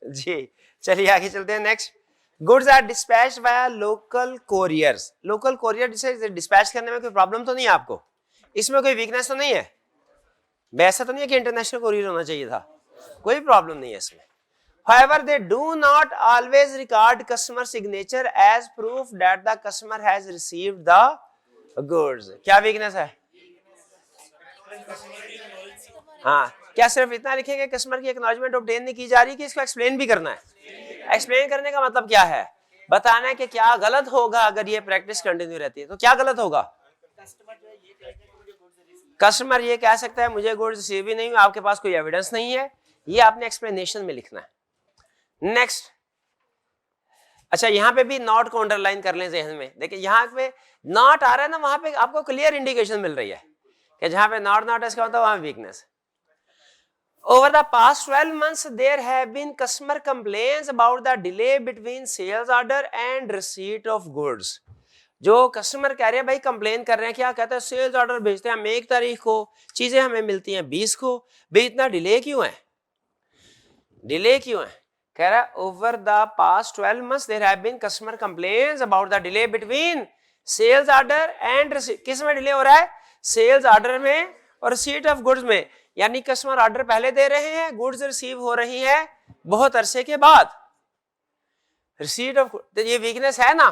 जी चलिए आगे चलते हैं। Next, goods are dispatched by local couriers. Local courier से डिस्पैच करने में कोई प्रॉब्लम तो नहीं है आपको, इसमें कोई वीकनेस तो नहीं है, वैसा तो नहीं है कि इंटरनेशनल कोरियर होना चाहिए था, कोई प्रॉब्लम नहीं है इसमें। However, they do not always regard customer signature as proof that the customer has received the goods. क्या वीकनेस है? हाँ, क्या सिर्फ इतना लिखेंगे कस्टमर की एक्नॉलेजमेंट ऑब्टेन नहीं की जा रही कि इसको एक्सप्लेन भी करना है? एक्सप्लेन करने का मतलब क्या है? बताना है कि क्या गलत होगा अगर ये प्रैक्टिस कंटिन्यू रहती है। तो क्या गलत होगा? कस्टमर ये कह सकता है मुझे गुड्स रिसीव ही नहीं हुआ, आपके पास कोई एविडेंस नहीं है, ये आपने एक्सप्लेनेशन में लिखना है। नेक्स्ट, अच्छा यहाँ पे भी नॉट को अंडरलाइन कर लें जहन में। देखिए यहाँ पे नॉट आ रहा है ना, वहां पे आपको क्लियर इंडिकेशन मिल रही है कि जहां पे नॉट नॉट इसका मतलब वहां weakness. Over the past 12 months, there have been customer complaints about the delay between sales order and receipt of goods. जो कस्टमर कह रहे हैं भाई, कंप्लेन कर रहे हैं, क्या कहते हैं सेल्स ऑर्डर भेजते हैं हम 1 तारीख को, चीजें हमें मिलती हैं 20 को, भाई इतना डिले क्यों है? डिले क्यों है? कह रहा है over the past 12 months there have been customer complaints about the delay between sales order and receipt. किस में डिले हो रहा है? सेल्स ऑर्डर में और रिसीट ऑफ गुड्स में। यानी कस्टमर ऑर्डर पहले दे रहे हैं, गुड्स रिसीव हो रही है बहुत अरसे के बाद। रिसीट ऑफ, तो ये वीकनेस है ना।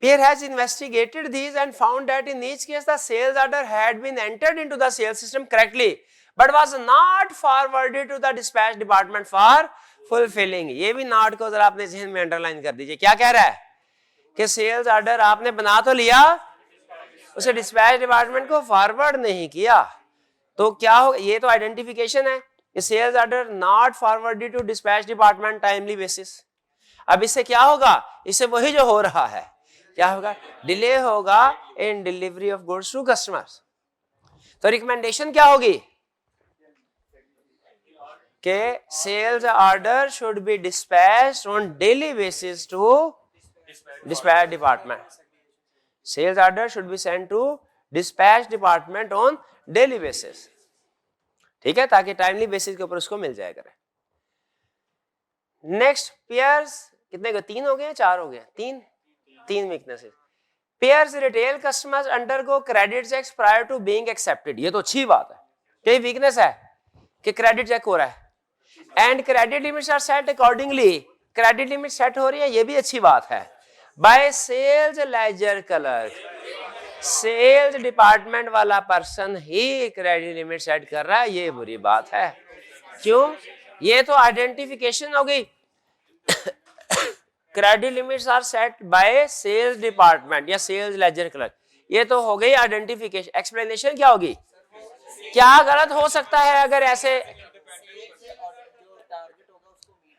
Peer has investigated these and found that in each case the sales order had been entered into the sales system correctly but was not forwarded to the dispatch department for fulfilling. ये भी not को जरा अपने जहन में underline कर दीजिए। क्या कह रहा है कि सेल्स ऑर्डर आपने बना तो लिया, उसे डिस्पैच डिपार्टमेंट को फॉरवर्ड नहीं किया। तो क्या हो, ये तो आइडेंटिफिकेशन है कि sales order not forwarded to dispatch department timely basis. अब इससे क्या होगा? इससे वही जो हो रहा है, क्या होगा? डिले होगा in delivery of goods to customers. तो रिकमेंडेशन क्या होगी कि sales order should be dispatched on daily basis to dispatch department. Sales order should be sent to dispatch department on daily basis, ठीक है, ताकि टाइमली बेसिस के ऊपर उसको मिल जाया करे। नेक्स्ट, पेयर्स कितने गए? 3 हो गए, 4 हो गए? 3 weaknesses. Payers retail customers undergo credit checks prior to being accepted. ये तो अच्छी बात है, क्या वीकनेस है कि क्रेडिट चेक हो रहा है and credit limits are set accordingly. Credit limit set हो रही है, ये भी अच्छी बात है। By sales ledger clerk, sales department वाला पर्सन ही क्रेडिट लिमिट सेट कर रहा है, ये बुरी बात है। क्यों? ये तो आइडेंटिफिकेशन हो गई। Credit limits are set by sales department या सेल्स लेजर क्लर्क, ये तो हो गई आइडेंटिफिकेशन। एक्सप्लेनेशन क्या होगी? क्या गलत हो सकता है अगर ऐसे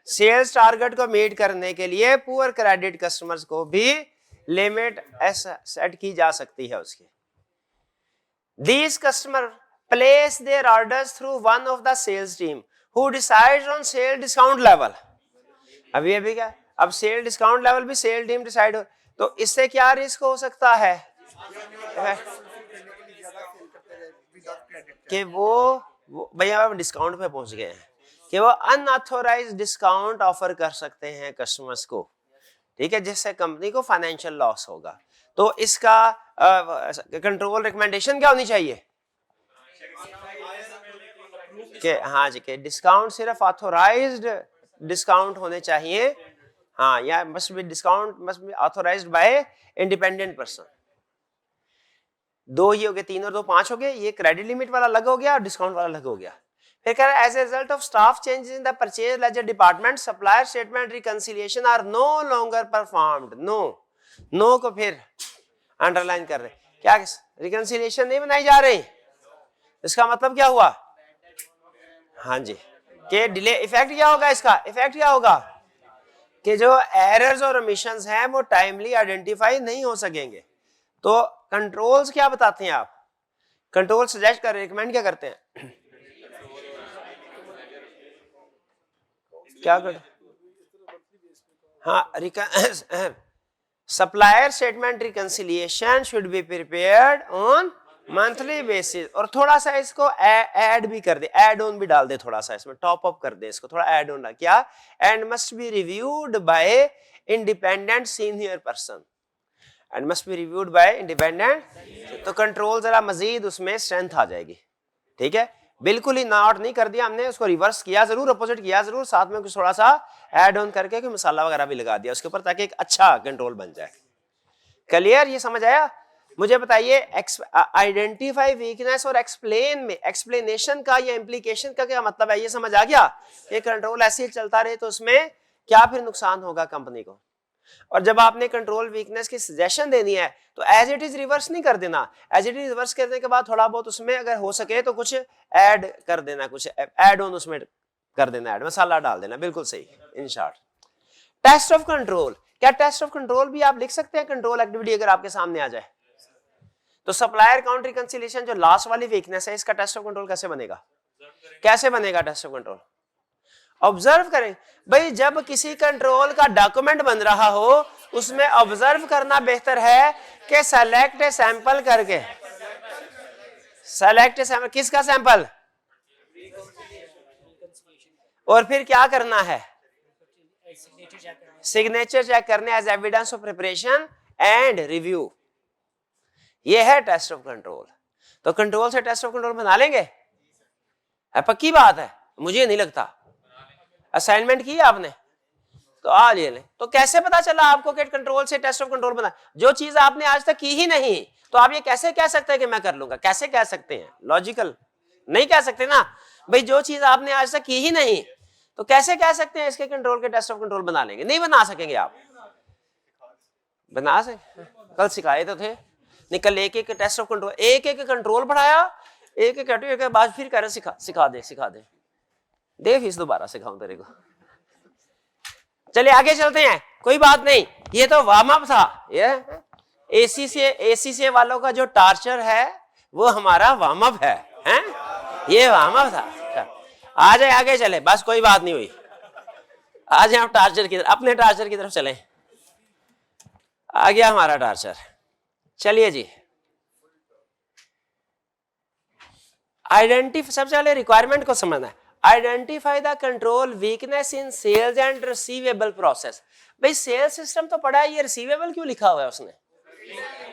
सेल्स टारगेट को मीट करने के लिए पुअर क्रेडिट कस्टमर्स को भी लिमिट सेट की जा सकती है उसकी। These customers place their orders through one of the sales team who decides on sale discount level. अभी क्या? अब सेल डिस्काउंट लेवल भी सेल टीम डिसाइड हो, तो इससे क्या रिस्क हो सकता है कि वो भैया डिस्काउंट पे पहुंच गए हैं कि वो अनऑथोराइज्ड डिस्काउंट ऑफर कर सकते हैं कस्टमर्स को, ठीक है, जिससे कंपनी को फाइनेंशियल लॉस होगा। तो इसका कंट्रोल रिकमेंडेशन क्या होनी चाहिए कि हाँ जी कि डिस्काउंट सिर्फ ऑथोराइज्ड डिस्काउंट होने चाहिए, हाँ, या must be discount must be authorised by independent person. 2 ही हो गए, 3 और 2 5 हो गए। ये क्रेडिट लिमिट वाला अलग हो गया और डिस्काउंट वाला अलग हो गया। फिर कह रहा है as a result of staff changes in the purchase ledger department supplier statement reconciliation are no longer performed. No को फिर अंडरलाइन कर रहे, क्या रिकंसिलिएशन नहीं बनाई जा रही, इसका मतलब क्या हुआ? हाँ जी कि डिले। इफेक्ट क्या होगा इसका? इफेक्ट क्या होगा कि जो एरर्स और ओमिशंस हैं वो टाइमली आइडेंटिफाई नहीं हो सकेंगे। तो कंट्रोल्स क्या बताते हैं आप? कंट्रोल सजेस्ट कर रिकमेंड क्या करते हैं? क्या कर हाँ, supplier statement reconciliation should be prepared on monthly basis, और थोड़ा सा इसको ऐड भी कर दे, ऐड ऑन भी डाल दे, थोड़ा सा इसमें टॉप अप कर दे इसको, थोड़ा ऐड ऑन क्या, and must be reviewed by independent senior person, and must be reviewed by independent, तो कंट्रोल जरा मजीद उसमें स्ट्रेंथ आ जाएगी। ठीक है, बिल्कुल ही नॉट नहीं कर दिया हमने, उसको रिवर्स किया जरूर, अपोजिट किया जरूर, साथ में कुछ थोड़ा सा ऐड ऑन करके कोई मसाला वगैरह भी लगा दिया उसके ऊपर, ताकि एक अच्छा कंट्रोल बन जाए। क्लियर, ये समझ आया? मुझे बताइए आइडेंटिफाई वीकनेस और एक्सप्लेन में एक्सप्लेनेशन का या इम्प्लीकेशन का क्या मतलब है, ये समझ आ गया? ये कंट्रोल ऐसे ही चलता रहे तो उसमें क्या फिर नुकसान होगा कंपनी को। और जब आपने कंट्रोल वीकनेस की सजेशन देनी है तो एज इट इज रिवर्स नहीं कर देना, एज इट इज रिवर्स करने के बाद थोड़ा बहुत उसमें अगर हो सके तो कुछ ऐड कर देना, कुछ ऐड ऑन उसमें कर देना, ऐड मसाला डाल देना, बिल्कुल सही। In short test of control, क्या टेस्ट ऑफ कंट्रोल भी आप लिख सकते हैं कंट्रोल एक्टिविटी अगर आपके सामने आ जाए तो? सप्लायर काउंट रिकंसिलिएशन जो लास्ट वाली वीकनेस है, इसका टेस्ट ऑफ कंट्रोल कैसे बनेगा? कैसे बनेगा टेस्ट ऑफ कंट्रोल? ऑब्जर्व करें भाई, जब किसी कंट्रोल का डॉक्यूमेंट बन रहा हो उसमें ऑब्जर्व करना बेहतर है कि सेलेक्ट सैंपल करके, सेलेक्ट सैंपल, किसका सैंपल, और फिर क्या करना है, सिग्नेचर चेक करने as evidence of preparation and review. ये है टेस्ट ऑफ कंट्रोल। तो कंट्रोल से टेस्ट ऑफ कंट्रोल बना लेंगे, पक्की बात है? मुझे नहीं लगता। असाइनमेंट की आपने तो आज ये ले, तो कैसे पता चला आपको कि कंट्रोल से टेस्ट ऑफ कंट्रोल बना? जो चीज आपने आज तक की ही नहीं तो आप ये कैसे कह सकते हैं कि मैं कर लूंगा? कैसे कह सकते हैं? लॉजिकल नहीं कह सकते ना भाई, जो चीज आपने आज तक की ही नहीं तो कैसे कह सकते हैं इसके कंट्रोल के टेस्ट ऑफ कंट्रोल बना लेंगे? नहीं बना सकेंगे आप। बना सके, कल सिखाए तो थे, निकल एक एक टेस्ट ऑफ कंट्रोल, एक एक कंट्रोल बढ़ाया, एक एक कैटेगरी के बाद फिर कह रहे सिखा दे फीस दोबारा सिखाऊं तेरे को। चलिए आगे चलते हैं, कोई बात नहीं, ये तो वार्म अप था। ये एसीसीए वालों का जो टार्चर है वो हमारा वार्म अप है, हैं? ये वार्म अप था। आ जाए आगे चले, बस कोई बात नहीं हुई, आ जाए आप टार्चर की तरफ, अपने टार्चर की तरफ चलें। आ गया हमारा टार्चर, चलिए जी। आइडेंटिफाई, सबसे पहले रिक्वायरमेंट को समझना है। Identify the control weakness in sales and receivable process. भाई सेल्स सिस्टम तो पढ़ा है, ये रिसीवेबल क्यों लिखा हुआ है उसने?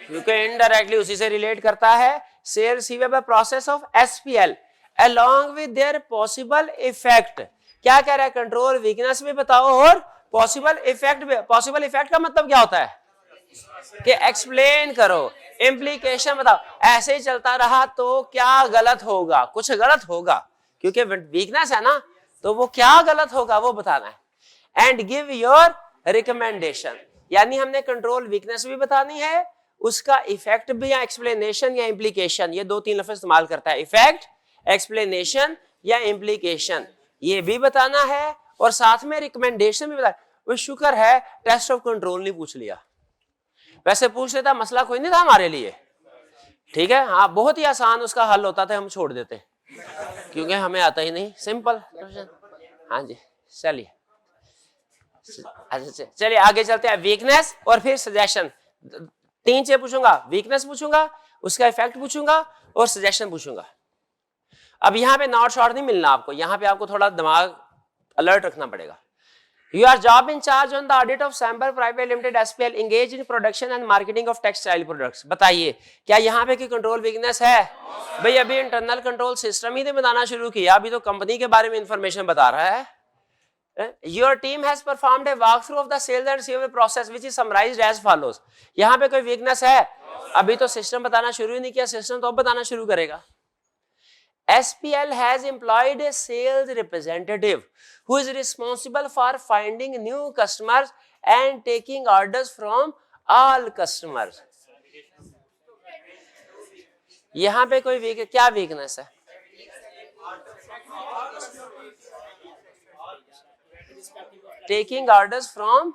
क्योंकि इनडायरेक्टली उसी से रिलेट करता है। Sale receivable process of SPL along with their possible effect। क्या कह रहा है? कंट्रोल वीकनेस भी बताओ और पॉसिबल इफेक्ट भी। पॉसिबल इफेक्ट का मतलब क्या होता है कि एक्सप्लेन करो, इम्प्लीकेशन बताओ। ऐसे ही चलता रहा तो क्या गलत होगा? कुछ गलत होगा, क्योंकि वीकनेस है ना, तो वो क्या गलत होगा वो बताना है। एंड गिव योर रिकमेंडेशन, यानी हमने कंट्रोल वीकनेस भी बतानी है, उसका इफेक्ट भी, या एक्सप्लेनेशन या इम्प्लीकेशन, ये दो तीन लफ्ज इस्तेमाल करता है, इफेक्ट, एक्सप्लेनेशन या इम्प्लीकेशन, ये भी बताना है, और साथ में रिकमेंडेशन भी बताना। वो शुक्र है टेस्ट ऑफ कंट्रोल नहीं पूछ लिया, वैसे पूछ लेता मसला कोई नहीं था हमारे लिए। ठीक है, हाँ बहुत ही आसान उसका हल होता था, हम छोड़ देते क्योंकि हमें आता ही नहीं, सिंपल। हाँ जी चलिए, अच्छा चलिए आगे चलते हैं। वीकनेस और फिर सजेशन, तीन चीजें पूछूंगा, वीकनेस पूछूंगा, उसका इफेक्ट पूछूंगा और सजेशन पूछूंगा। अब यहाँ पे नॉट शॉर्ट नहीं मिलना आपको, यहाँ पे आपको थोड़ा दिमाग अलर्ट रखना पड़ेगा। You are job in charge on the audit of Sambar Private Limited SPL engaged in production and marketing of textile products। बताइए क्या यहाँ पे की कंट्रोल वीकनेस है? भाई अभी इंटरनल कंट्रोल सिस्टम ही तो बनाना शुरू किया, अभी तो कंपनी के बारे में इंफॉर्मेशन बता रहा है। Your team has performed a walkthrough of the sales and receivable process which is summarized as follows। यहाँ पे कोई वीकनेस है? अभी तो सिस्टम बताना शुरू ही नहीं किया, सिस्टम तो अब बताना शुरू करेगा। SPL has employed a sales representative who is responsible for finding new customers and taking orders from all customers। यहां पे कोई क्या वीकनेस है? टेकिंग ऑर्डर्स फ्रॉम,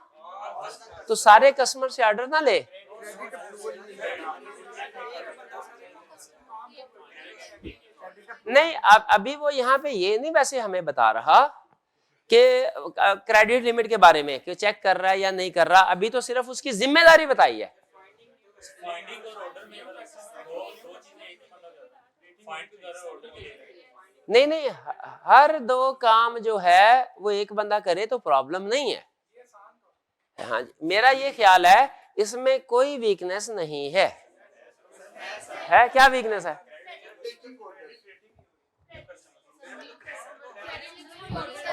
तो सारे कस्टमर से ऑर्डर ना ले। नहीं, अभी वो यहाँ पे ये नहीं वैसे हमें बता रहा कि क्रेडिट लिमिट के बारे में कि चेक कर रहा है या नहीं कर रहा, अभी तो सिर्फ उसकी जिम्मेदारी बताई है। नहीं नहीं, हर दो काम जो है वो एक बंदा करे तो प्रॉब्लम नहीं है। हाँ जी, मेरा ये ख्याल है इसमें कोई वीकनेस नहीं है। है क्या वीकनेस है?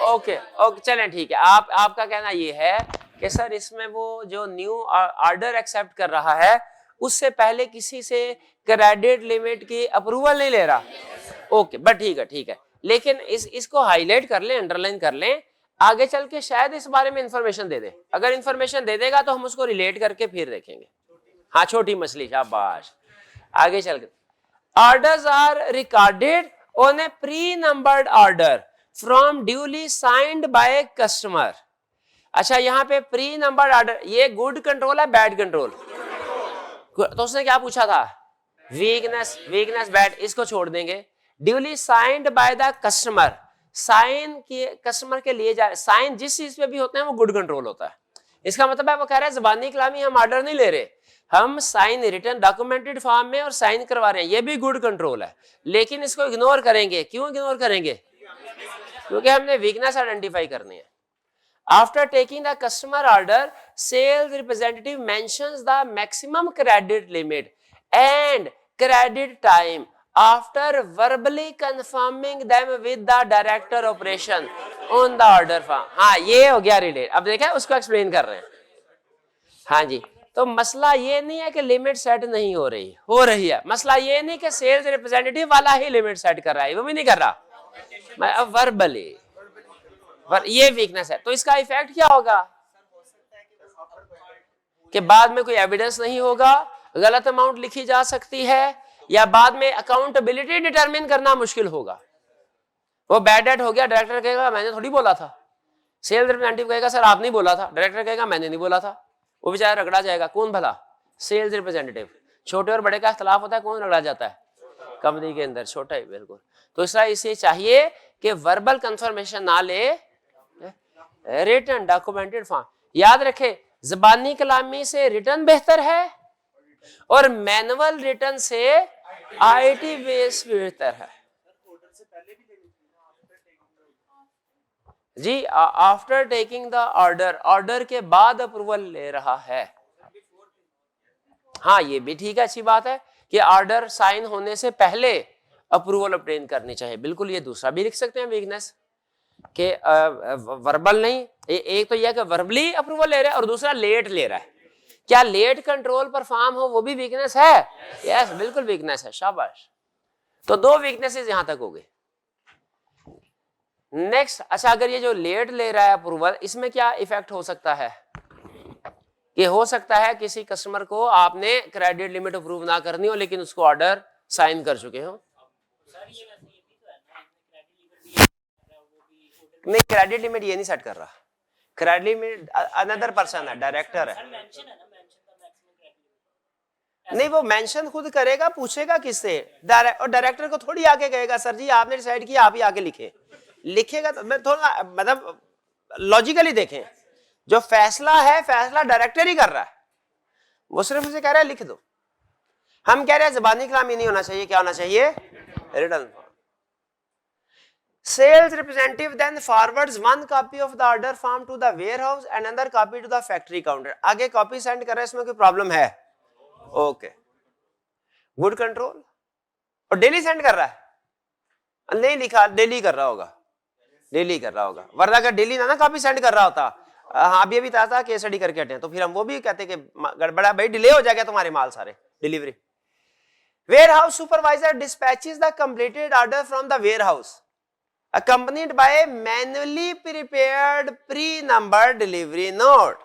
ओके ओके, चलें ठीक है। आपका कहना ये है कि सर इसमें वो जो न्यू ऑर्डर एक्सेप्ट कर रहा है उससे पहले किसी से क्रेडिट लिमिट की अप्रूवल नहीं ले रहा। ओके, बट ठीक है, लेकिन इसको हाईलाइट कर लें, अंडरलाइन कर लें, आगे चल के शायद इस बारे में इंफॉर्मेशन दे दे। अगर इंफॉर्मेशन दे देगा तो हम उसको रिलेट करके फिर देखेंगे। हाँ, छोटी मछली, शाबाश। आगे चल के orders are recorded on a pre-numbered order from duly signed by customer। अच्छा, यहाँ पे प्री नंबर्ड ऑर्डर, ये गुड कंट्रोल है बैड कंट्रोल? तो उसने क्या पूछा था? वीकनेस बैड, इसको छोड़ देंगे। Duly signed by the customer, sign के कस्टमर के लिए जा, साइन जिस चीज पे भी होते हैं वो गुड कंट्रोल होता है। इसका मतलब है वो कह रहा है ज़बानी कलामी हम ऑर्डर नहीं ले रहे, हम साइन रिटर्न डॉक्यूमेंटेड फॉर्म में और साइन करवा रहे हैं, ये भी गुड कंट्रोल है। लेकिन इसको इग्नोर करेंगे। क्यों इग्नोर करेंगे? क्योंकि हमने वीकनेस आइडेंटिफाई करनी है। After taking the customer order, sales representative mentions the maximum credit limit and credit time after verbally confirming them with the director operation on the order form। हाँ, ये हो गया रिलेट। अब देखा, उसको एक्सप्लेन कर रहे हैं। हाँ जी, तो मसला ये नहीं है कि लिमिट सेट नहीं हो रही है। मसला ये नहीं कि सेल्स रिप्रेजेंटेटिव वाला ही लिमिट सेट कर रहा है, वो भी नहीं कर रहा, वर्बली। पर ये वीकनेस है। तो इसका इफेक्ट क्या होगा कि बाद में कोई एविडेंस नहीं होगा, गलत अमाउंट लिखी जा सकती है, या बाद में अकाउंटेबिलिटी डिटरमिन करना मुश्किल होगा। वो बैड डेट हो गया, डायरेक्टर कहेगा मैंने थोड़ी बोला था, सेल्स रिप्रेजेंटेटिव कहेगा सर आप नहीं बोला था, डायरेक्टर कहेगा मैंने नहीं बोला था, वो बेचारा रगड़ा जाएगा। कौन भला? Sales representative. छोटे और बड़े का इख्तलाफ होता है, कौन रगड़ा जाता है? कंपनी के अंदर छोटा ही, बिल्कुल। तो इसलिए चाहिए कि वर्बल कंफर्मेशन ना ले, रिटन डॉक्यूमेंटेड फॉर्म। याद रखे, ज़बानी कलामी से रिटन बेहतर है और मैनुअल रिटन से आईटी बेस बेहतर है जी। आफ्टर टेकिंग द ऑर्डर के बाद अप्रूवल ले रहा है। हाँ, ये भी ठीक है, अच्छी बात है कि ऑर्डर साइन होने से पहले अप्रूवल ऑब्टेन करनी चाहिए। बिल्कुल, ये दूसरा भी लिख सकते हैं वीकनेस के वर्बल नहीं। एक तो यह कि वर्बली अप्रूवल ले रहा है और दूसरा लेट ले रहा है। क्या लेट कंट्रोल परफॉर्म हो वो भी वीकनेस है? यस, बिल्कुल वीकनेस है, शाबाश। तो दो वीकनेसेस यहां तक हो गए। नेक्स्ट, अच्छा, अगर ये जो लेट ले रहा है अप्रूवल, इसमें क्या इफेक्ट हो सकता है? कि हो सकता है किसी कस्टमर को आपने क्रेडिट लिमिट अप्रूव ना करनी हो लेकिन उसको ऑर्डर साइन कर चुके हो। नहीं, क्रेडिट लिमिट ये नहीं सेट कर रहा, क्रेडिट लिमिट अनदर पर्सन है, डायरेक्टर है। नहीं, वो मेंशन खुद करेगा, पूछेगा किससे? और डायरेक्टर को थोड़ी आके कहेगा सर जी आपने डिसाइड किया आप ही आके लिखेगा। तो मैं थोड़ा मतलब लॉजिकली देखें, जो फैसला है फैसला डायरेक्टर ही कर रहा है, वो सिर्फ उसे कह रहा है लिख दो। हम कह रहे हैं ज़बानी कलामी नहीं होना चाहिए, क्या होना चाहिए? Written. Sales representative then forwards one copy of the order form to the warehouse and another copy to the factory counter। आगे कॉपी सेंड कर रहा है, इसमें कोई प्रॉब्लम है? Okay, good control. और डेली सेंड कर रहा है? नहीं लिखा, डेली कर रहा होगा, डेली कर रहा होगा, वरना अगर डेली ना कॉपी सेंड कर रहा होता, हाँ अभी अभी था केस स्टडी करके हटे, तो फिर हम वो भी कहते कि गड़बड़ा भाई, डिले हो जाएगा तुम्हारे माल सारे delivery. Warehouse supervisor dispatches the completed order from the warehouse accompanied by a manually prepared pre-numbered delivery note।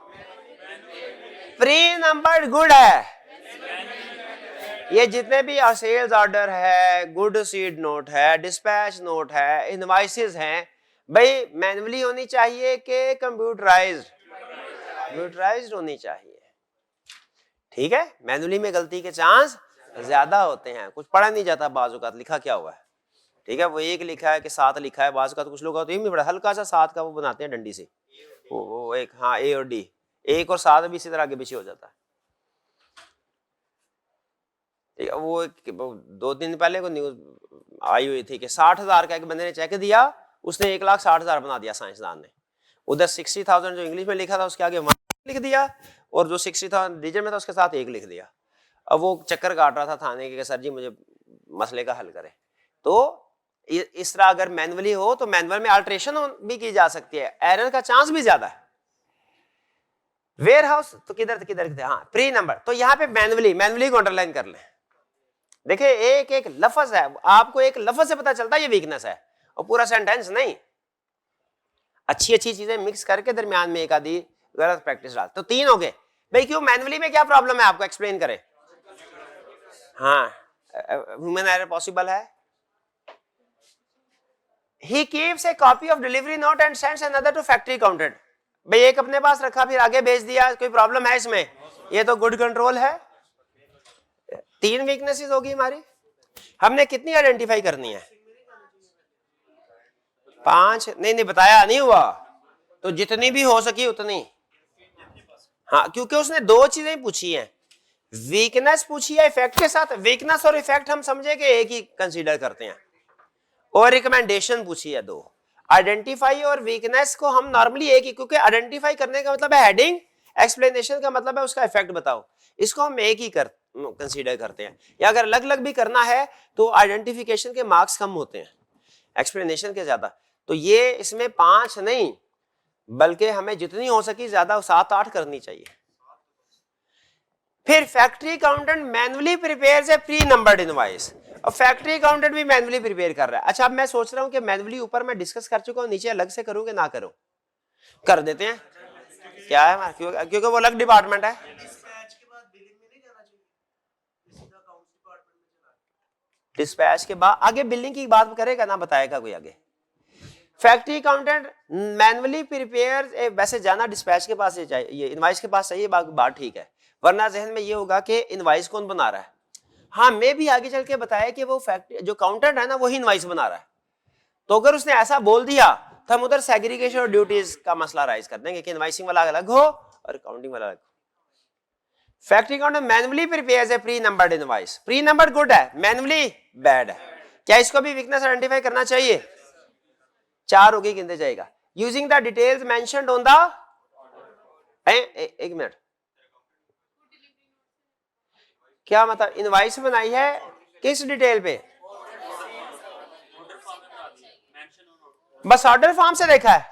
pre-numbered good है, ये जितने भी सेल्स ऑर्डर है, गुड सीड नोट है, डिस्पैच नोट है, इनवॉइसेस हैं, भाई मैनुअली होनी चाहिए कि कंप्यूटराइज्ड? कंप्यूटराइज्ड होनी चाहिए। ठीक है, मैनुअली में गलती के चांस ज्यादा होते हैं, कुछ पढ़ा नहीं जाता बाजू का, लिखा क्या हुआ है। ठीक है, वो एक लिखा है कि 7 लिखा है, बाजू का तो कुछ लोग तो ये नहीं पढ़ा, हल्का सा 7 का वो बनाते हैं डंडी से, वो एक, हाँ ए और डी, 1 और 7 भी इसी तरह आगे पीछे हो जाता है। वो 2 दिन पहले को न्यूज आई हुई थी कि 60,000 का एक बंदे ने चेक दिया, उसने 1,60,000 बना दिया साइंसदान ने। उधर 60,000 जो इंग्लिश में लिखा था उसके आगे 1 लिख दिया, और जो 60,000 डिजिट में था उसके साथ 1 लिख दिया। अब वो चक्कर काट रहा था थाने के, सर जी मुझे मसले का हल करें। तो इस तरह अगर मैनुअली हो तो मैनुअल में अल्टरेशन भी की जा सकती है, एरर का चांस भी ज्यादा है। वेयर हाउस तो किधर हाँ प्री नंबर, तो यहाँ पे मैनुअली को अंडरलाइन कर लें। देखिए एक एक लफ्ज है, आपको एक लफ्ज से पता चलता है ये वीकनेस है, और पूरा सेंटेंस नहीं। अच्छी चीजें मिक्स करके दरमियान में एक आधी गलत प्रैक्टिस डाल। तो 3 हो गए भाई। क्यों मैनुअली में क्या प्रॉब्लम है आपको एक्सप्लेन करें। हाँ ह्यूमन एरर पॉसिबल है। He keeps a copy of delivery note and sends another to factory accountant. भाई एक अपने पास रखा फिर आगे भेज दिया, कोई प्रॉब्लम है इसमें? ये तो गुड कंट्रोल है। 3 वीकनेसेस होगी हमारी। हमने कितनी आइडेंटिफाई करनी है? 5 नहीं बताया नहीं हुआ, तो जितनी भी हो सकी उतनी। हाँ क्योंकि उसने 2 चीजें पूछी हैं, वीकनेस पूछी है इफेक्ट के साथ। वीकनेस और इफेक्ट हम समझे कि एक ही कंसीडर करते हैं, और रिकमेंडेशन पूछी है 2। आइडेंटिफाई और वीकनेस को हम नॉर्मली एक ही, क्योंकि आइडेंटिफाई करने का मतलब है हेडिंग, एक्सप्लेनेशन का मतलब है उसका इफेक्ट बताओ, इसको हम एक ही कंसीडर करते हैं। या अगर अलग अलग भी करना है तो आइडेंटिफिकेशन के मार्क्स कम होते हैं, एक्सप्लेनेशन के ज्यादा। तो ये इसमें 5 नहीं, बल्कि हमें जितनी हो सकी ज्यादा 7-8 करनी चाहिए। फिर factory accountant manually prepares a pre numbered invoice, और फैक्ट्री अकाउंटेंट भी मैनुअली प्रिपेयर कर रहा है। अच्छा अब मैं सोच रहा हूं कि मैनुअली ऊपर मैं डिस्कस कर चुका हूं, नीचे अलग से करूं कि ना करूं? कर देते हैं, क्या है क्योंकि वो अलग डिपार्टमेंट है। डिस्पैच के बाद आगे बिलिंग की बात करेगा ना, बताएगा कोई आगे। फैक्ट्री अकाउंटेंट मैनुअली प्रिपेयर, वैसे जाना डिस्पैच के पास चाहिए, इनवॉइस के पास चाहिए, बात ठीक है, वरना जहन में ये होगा कि इनवॉइस कौन बना रहा है। हाँ मैं भी आगे चल के बताया कि वो फैक्ट्री जो अकाउंटेंट है ना वही इनवॉइस बना रहा है। तो अगर उसने ऐसा बोल दिया तो हम उधर सेग्रीगेशन और ड्यूटीज का मसला राइज कर देंगे कि इनवॉइसिंग वाला अलग हो और अकाउंटिंग वाला अलग हो। Factory accountant manually prepares a pre numbered invoice. Pre numbered good है, मैनुअली बैड है। क्या इसको भी वीकनेस आइडेंटिफाई करना चाहिए? 4 होगी, गिनते जाएगा। Using the details mentioned on the, एक मिनट, क्या मतलब इनवॉइस बनाई है किस डिटेल पे? बस ऑर्डर फॉर्म से देखा है,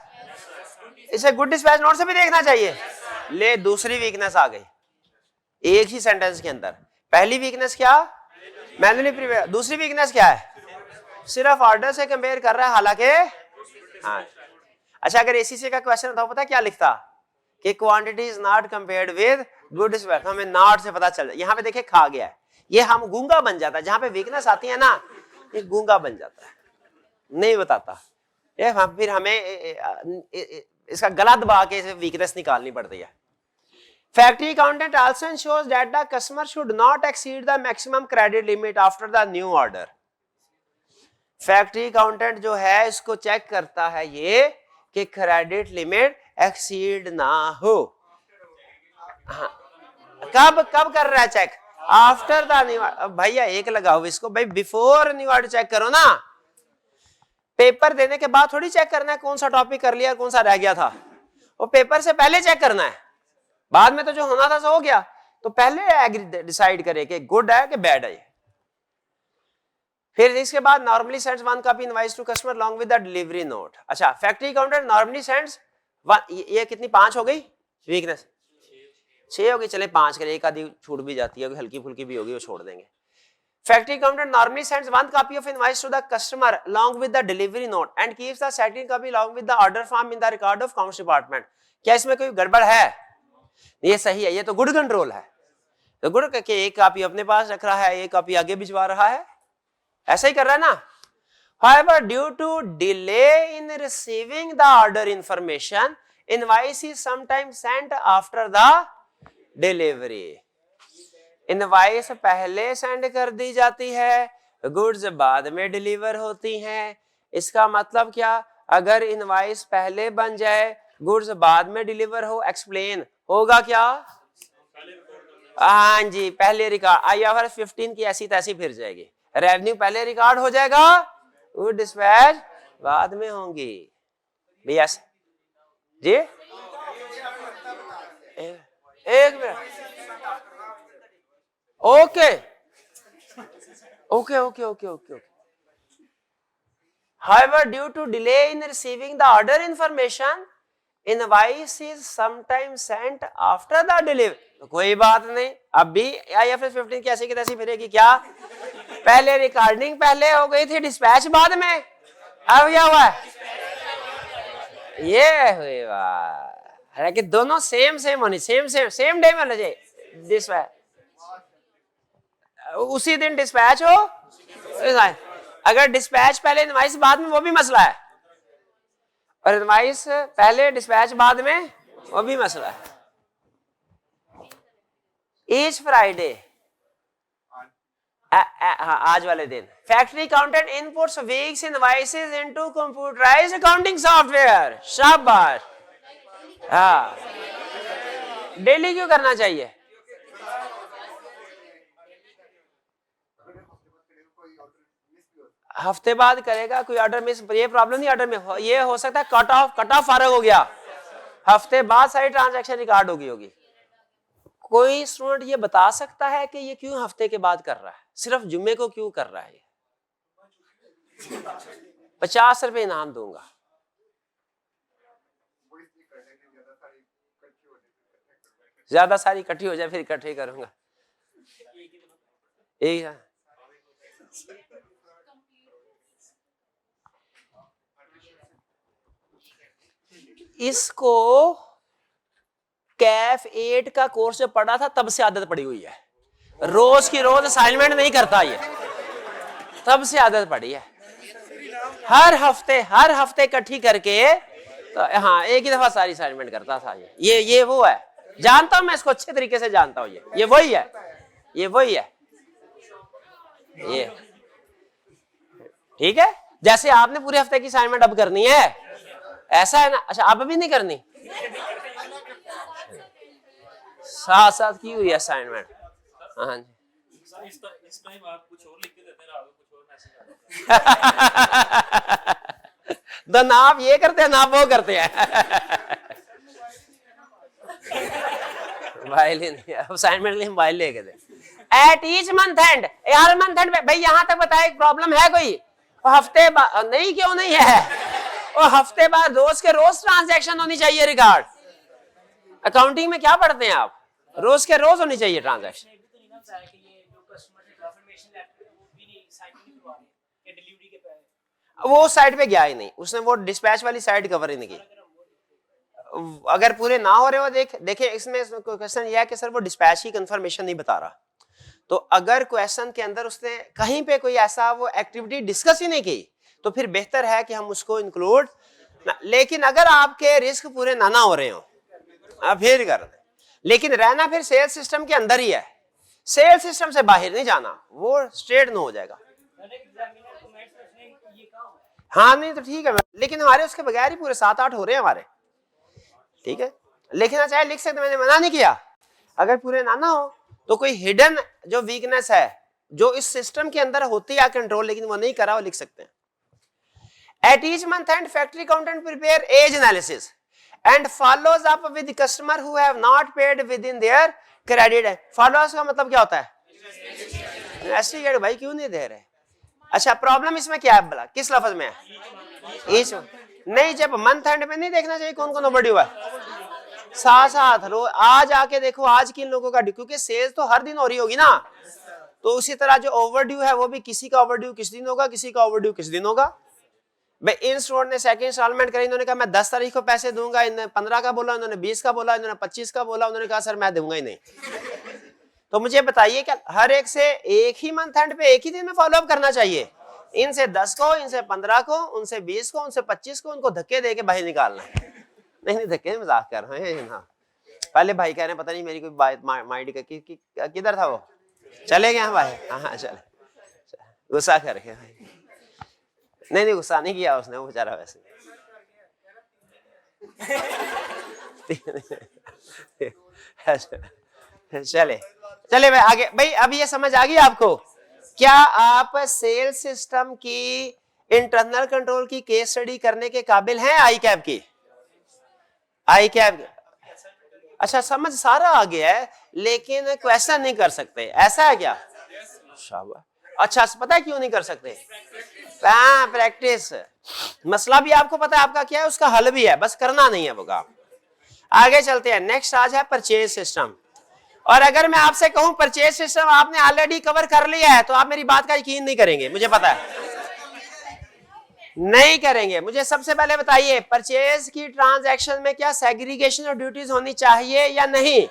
इसे गुड डिस्पैच नोट से भी देखना चाहिए। ले दूसरी वीकनेस आ गई एक ही सेंटेंस के अंदर। पहली वीकनेस क्या? Manually prepare. दूसरी वीकनेस क्या है? सिर्फ ऑर्डर से कंपेयर कर रहा है, हालांकि हाँ। अच्छा अगर एसीसी का क्वेश्चन होता पता क्या लिखता कि quantity is not compared with good dispatch, हमें नॉट से पता चल। यहाँ पे देखे खा गया है, ये हम गूंगा बन जाता है। जहां पे वीकनेस आती है ना ये गूंगा बन जाता है, नहीं बताता। ये फिर हमें इसका गला दबा के इसे वीकनेस निकालनी पड़ती है। Factory accountant also ensures that the customer should not exceed the maximum credit limit after the new order. Factory accountant जो है इसको चेक करता है ये कि क्रेडिट लिमिट एक्सीड ना हो। हाँ। कब कर रहा है चेक? After the new. भैया एक लगाओ इसको भाई, बिफोर न्यू ऑर्डर चेक करो ना। पेपर देने के बाद थोड़ी चेक करना है कौन सा टॉपिक कर लिया कौन सा रह गया था, वो पेपर से पहले चेक करना है। बाद में तो जो होना था सो हो गया, तो पहले डिसाइड करे कि गुड है कि बैड है। फिर इसके बाद normally sends 1 copy invoice to customer along with the delivery note। अच्छा फैक्ट्री अकाउंटेंट नॉर्मली सेंड्स ये कितनी 5 हो गई वीकनेस? 6 होगी, चले 5 करें, एक आधी छूट भी जाती है, हल्की फुल्की भी होगी वो छोड़ देंगे। Factory accountant normally sends 1 copy of invoice to the customer along with the delivery note and keeps the second copy along with the order form in the record of accounts department। क्या इसमें कोई गड़बड़ है? ये सही है, ये तो गुड कंट्रोल है। तो गुड कि एक कॉपी अपने पास रख रहा है, एक कॉपी आगे भिजवा रहा है, ऐसा ही कर रहा है ना। However, due to delay in receiving the order information, invoice is sometimes sent after the delivery। Invoice पहले सेंड कर दी जाती है, गुड्स बाद में डिलीवर होती हैं। इसका मतलब क्या? अगर इनवॉइस पहले बन जाए गुड्स बाद में डिलीवर हो, एक्सप्लेन होगा क्या? हाँ जी, पहले रिकॉर्ड IFRS 15 की ऐसी तैसी फिर जाएगी। रेवेन्यू पहले रिकॉर्ड हो जाएगा, वो डिस्पैच बाद में होंगी। भैया जी एक minute, okay okay okay okay okay. However, due to delay in receiving the order information, invoice is sometimes sent after the delivery. तो कोई बात नहीं, अब भी IFRS 15 कैसे की तैसी फिरेगी क्या? पहले रिकॉर्डिंग पहले हो गई थी, डिस्पैच बाद में। अब क्या हुआ है? ये हुई बात, हालांकि दोनों सेम होनी, सेम डे में होना चाहिए डिस्पैच, उसी दिन डिस्पैच हो। अगर डिस्पैच पहले इनवाइस बाद में, वो भी मसला है, और इनवाइस पहले डिस्पैच बाद में, वो भी मसला है। ईच फ्राइडे, आज वाले दिन, factory accountant inputs weeks invoices into computerised accounting software. शाबाश। हाँ, डेली क्यों करना चाहिए? हफ्ते बाद करेगा कोई ऑर्डर मिस, ये प्रॉब्लम नहीं ऑर्डर में, ये हो सकता है कट ऑफ फारग हो गया, हफ्ते बाद सारी ट्रांजैक्शन रिकॉर्ड होगी। कोई स्टूडेंट ये बता सकता है कि ये क्यों हफ्ते के बाद कर रहा है, सिर्फ जुम्मे को क्यों कर रहा है? 50 रुपए इनाम दूंगा। ज्यादा सारी इकट्ठी हो जाए फिर इकट्ठे करूंगा। एक इसको कैफ 8 का कोर्स जब पढ़ा था तब से आदत पड़ी हुई है, रोज की रोज असाइनमेंट नहीं करता ये, तब से आदत पड़ी है। हर हफ्ते इकट्ठी करके, तो हाँ एक ही दफा सारी असाइनमेंट करता था ये वो है, जानता हूं मैं इसको अच्छे तरीके से जानता हूं, ये वही है, ये वही है ये। ठीक है, जैसे आपने पूरे हफ्ते की असाइनमेंट अब करनी है, ऐसा है ना? अच्छा, आप अभी नहीं करनी, साथ की हुई असाइनमेंट। हाँ जी, इस टाइम आप कुछ और लिख के देते हैं, कुछ और मैसेज तो ना आप ये करते हैं ना वो करते हैं। असाइनमेंट लिए मोबाइल लेके दे। एट ईच मंथ एंड, हर मंथ एंड भाई यहां तक बताए प्रॉब्लम है कोई? हफ्ते नहीं, क्यों नहीं है? और हफ्ते बाद रोज के रोज ट्रांजैक्शन होनी चाहिए रिकॉर्ड। अकाउंटिंग में क्या पढ़ते हैं आप? रोज के रोज होनी चाहिए ट्रांजैक्शन। वो साइड पे गया ही नहीं, उसने वो डिस्पैच वाली साइड कवर ही नहीं की। अगर पूरे ना हो रहे हो, देखिए इसमें क्वेश्चन ये है कि सर वो डिस्पैच की कंफर्मेशन नहीं बता रहा, तो अगर क्वेश्चन के अंदर उसने कहीं पे कोई ऐसा वो एक्टिविटी डिस्कस ही नहीं की, तो फिर बेहतर है कि हम उसको इंक्लूड। लेकिन अगर आपके रिस्क पूरे ना हो रहे हो, आप फिर कर दें, लेकिन रहना फिर सेल्स सिस्टम के अंदर ही है, सेल्स सिस्टम से बाहर नहीं जाना, वो स्ट्रेट नो हो जाएगा। हाँ नहीं तो ठीक है, लेकिन हमारे उसके बगैर ही पूरे 7-8 हो रहे हैं हमारे। ठीक है, लिखना चाहे लिख सकते, मैंने मना नहीं किया। अगर पूरे ना हो तो कोई हिडन जो वीकनेस है जो इस सिस्टम के अंदर होती है कंट्रोल, लेकिन वो नहीं करा, वो लिख सकते हैं। At each month end, factory accountant prepare age analysis and follows up with customer who have not paid within their credit. Follows का मतलब क्या होता है? इन्वेस्टिगेट, भाई क्यों नहीं दे रहे? अच्छा, प्रॉब्लम इसमें क्या है भला, किस लफ्ज में है? ईच नहीं, जब मंथ एंड में नहीं देखना चाहिए कौन कौन ओवरड्यू है, साथ रो आज आके देखो आज किन लोगों का, क्योंकि सेल्स तो हर दिन हो रही होगी ना, तो उसी तरह जो ओवरड्यू है वो भी किसी का ओवरड्यू किस दिन होगा, किसी का ओवरड्यू किस दिन होगा। भाई इन स्टूडेंट ने सेकंड इंस्टॉलमेंट करी, इन्होंने कहा मैं 10 तारीख को पैसे दूंगा, इन्होंने 15 का बोला, इन्होंने 20 का बोला, इन्होंने 25 का बोला, उन्होंने कहा सर मैं दूंगा ही नहीं। तो मुझे बताइए क्या हर एक से एक ही मंथ एंड पे एक ही दिन में फॉलोअप करना चाहिए? इनसे 10 को, इनसे 15 को, उनसे 20 को, उनसे 25 को, उनको धक्के दे के बाहर निकालना है। नहीं धक्के मजाक कर रहे हैं। हाँ, पहले भाई कह रहे पता नहीं मेरी कोई बात माइंड किधर था, वो चले गए भाई। हाँ चले, गुस्सा करके भाई, नहीं गुस्सा नहीं किया उसने, वो बेचारा वैसे। चले चले भाई आगे। भाई अब ये समझ आ गई आपको? क्या आप सेल्स सिस्टम की इंटरनल कंट्रोल की केस स्टडी करने के काबिल हैं? आई कैब की, आई कैब। अच्छा समझ सारा आ गया है, लेकिन क्वेश्चन नहीं कर सकते, ऐसा है क्या? शाबाश। अच्छा पता है क्यों नहीं कर सकते? हाँ प्रैक्टिस। मसला भी आपको पता है आपका क्या है, उसका हल भी है, बस करना नहीं है वो काम। आगे चलते हैं। नेक्स्ट आज है परचेज सिस्टम। और अगर मैं आपसे कहूं परचेज सिस्टम आपने ऑलरेडी कवर कर लिया है तो आप मेरी बात का यकीन नहीं करेंगे, मुझे पता है नहीं करेंगे। मुझे सबसे पहले बताइए, परचेज की ट्रांजैक्शन में क्या सेग्रीगेशन ऑफ ड्यूटीज होनी चाहिए या नहीं?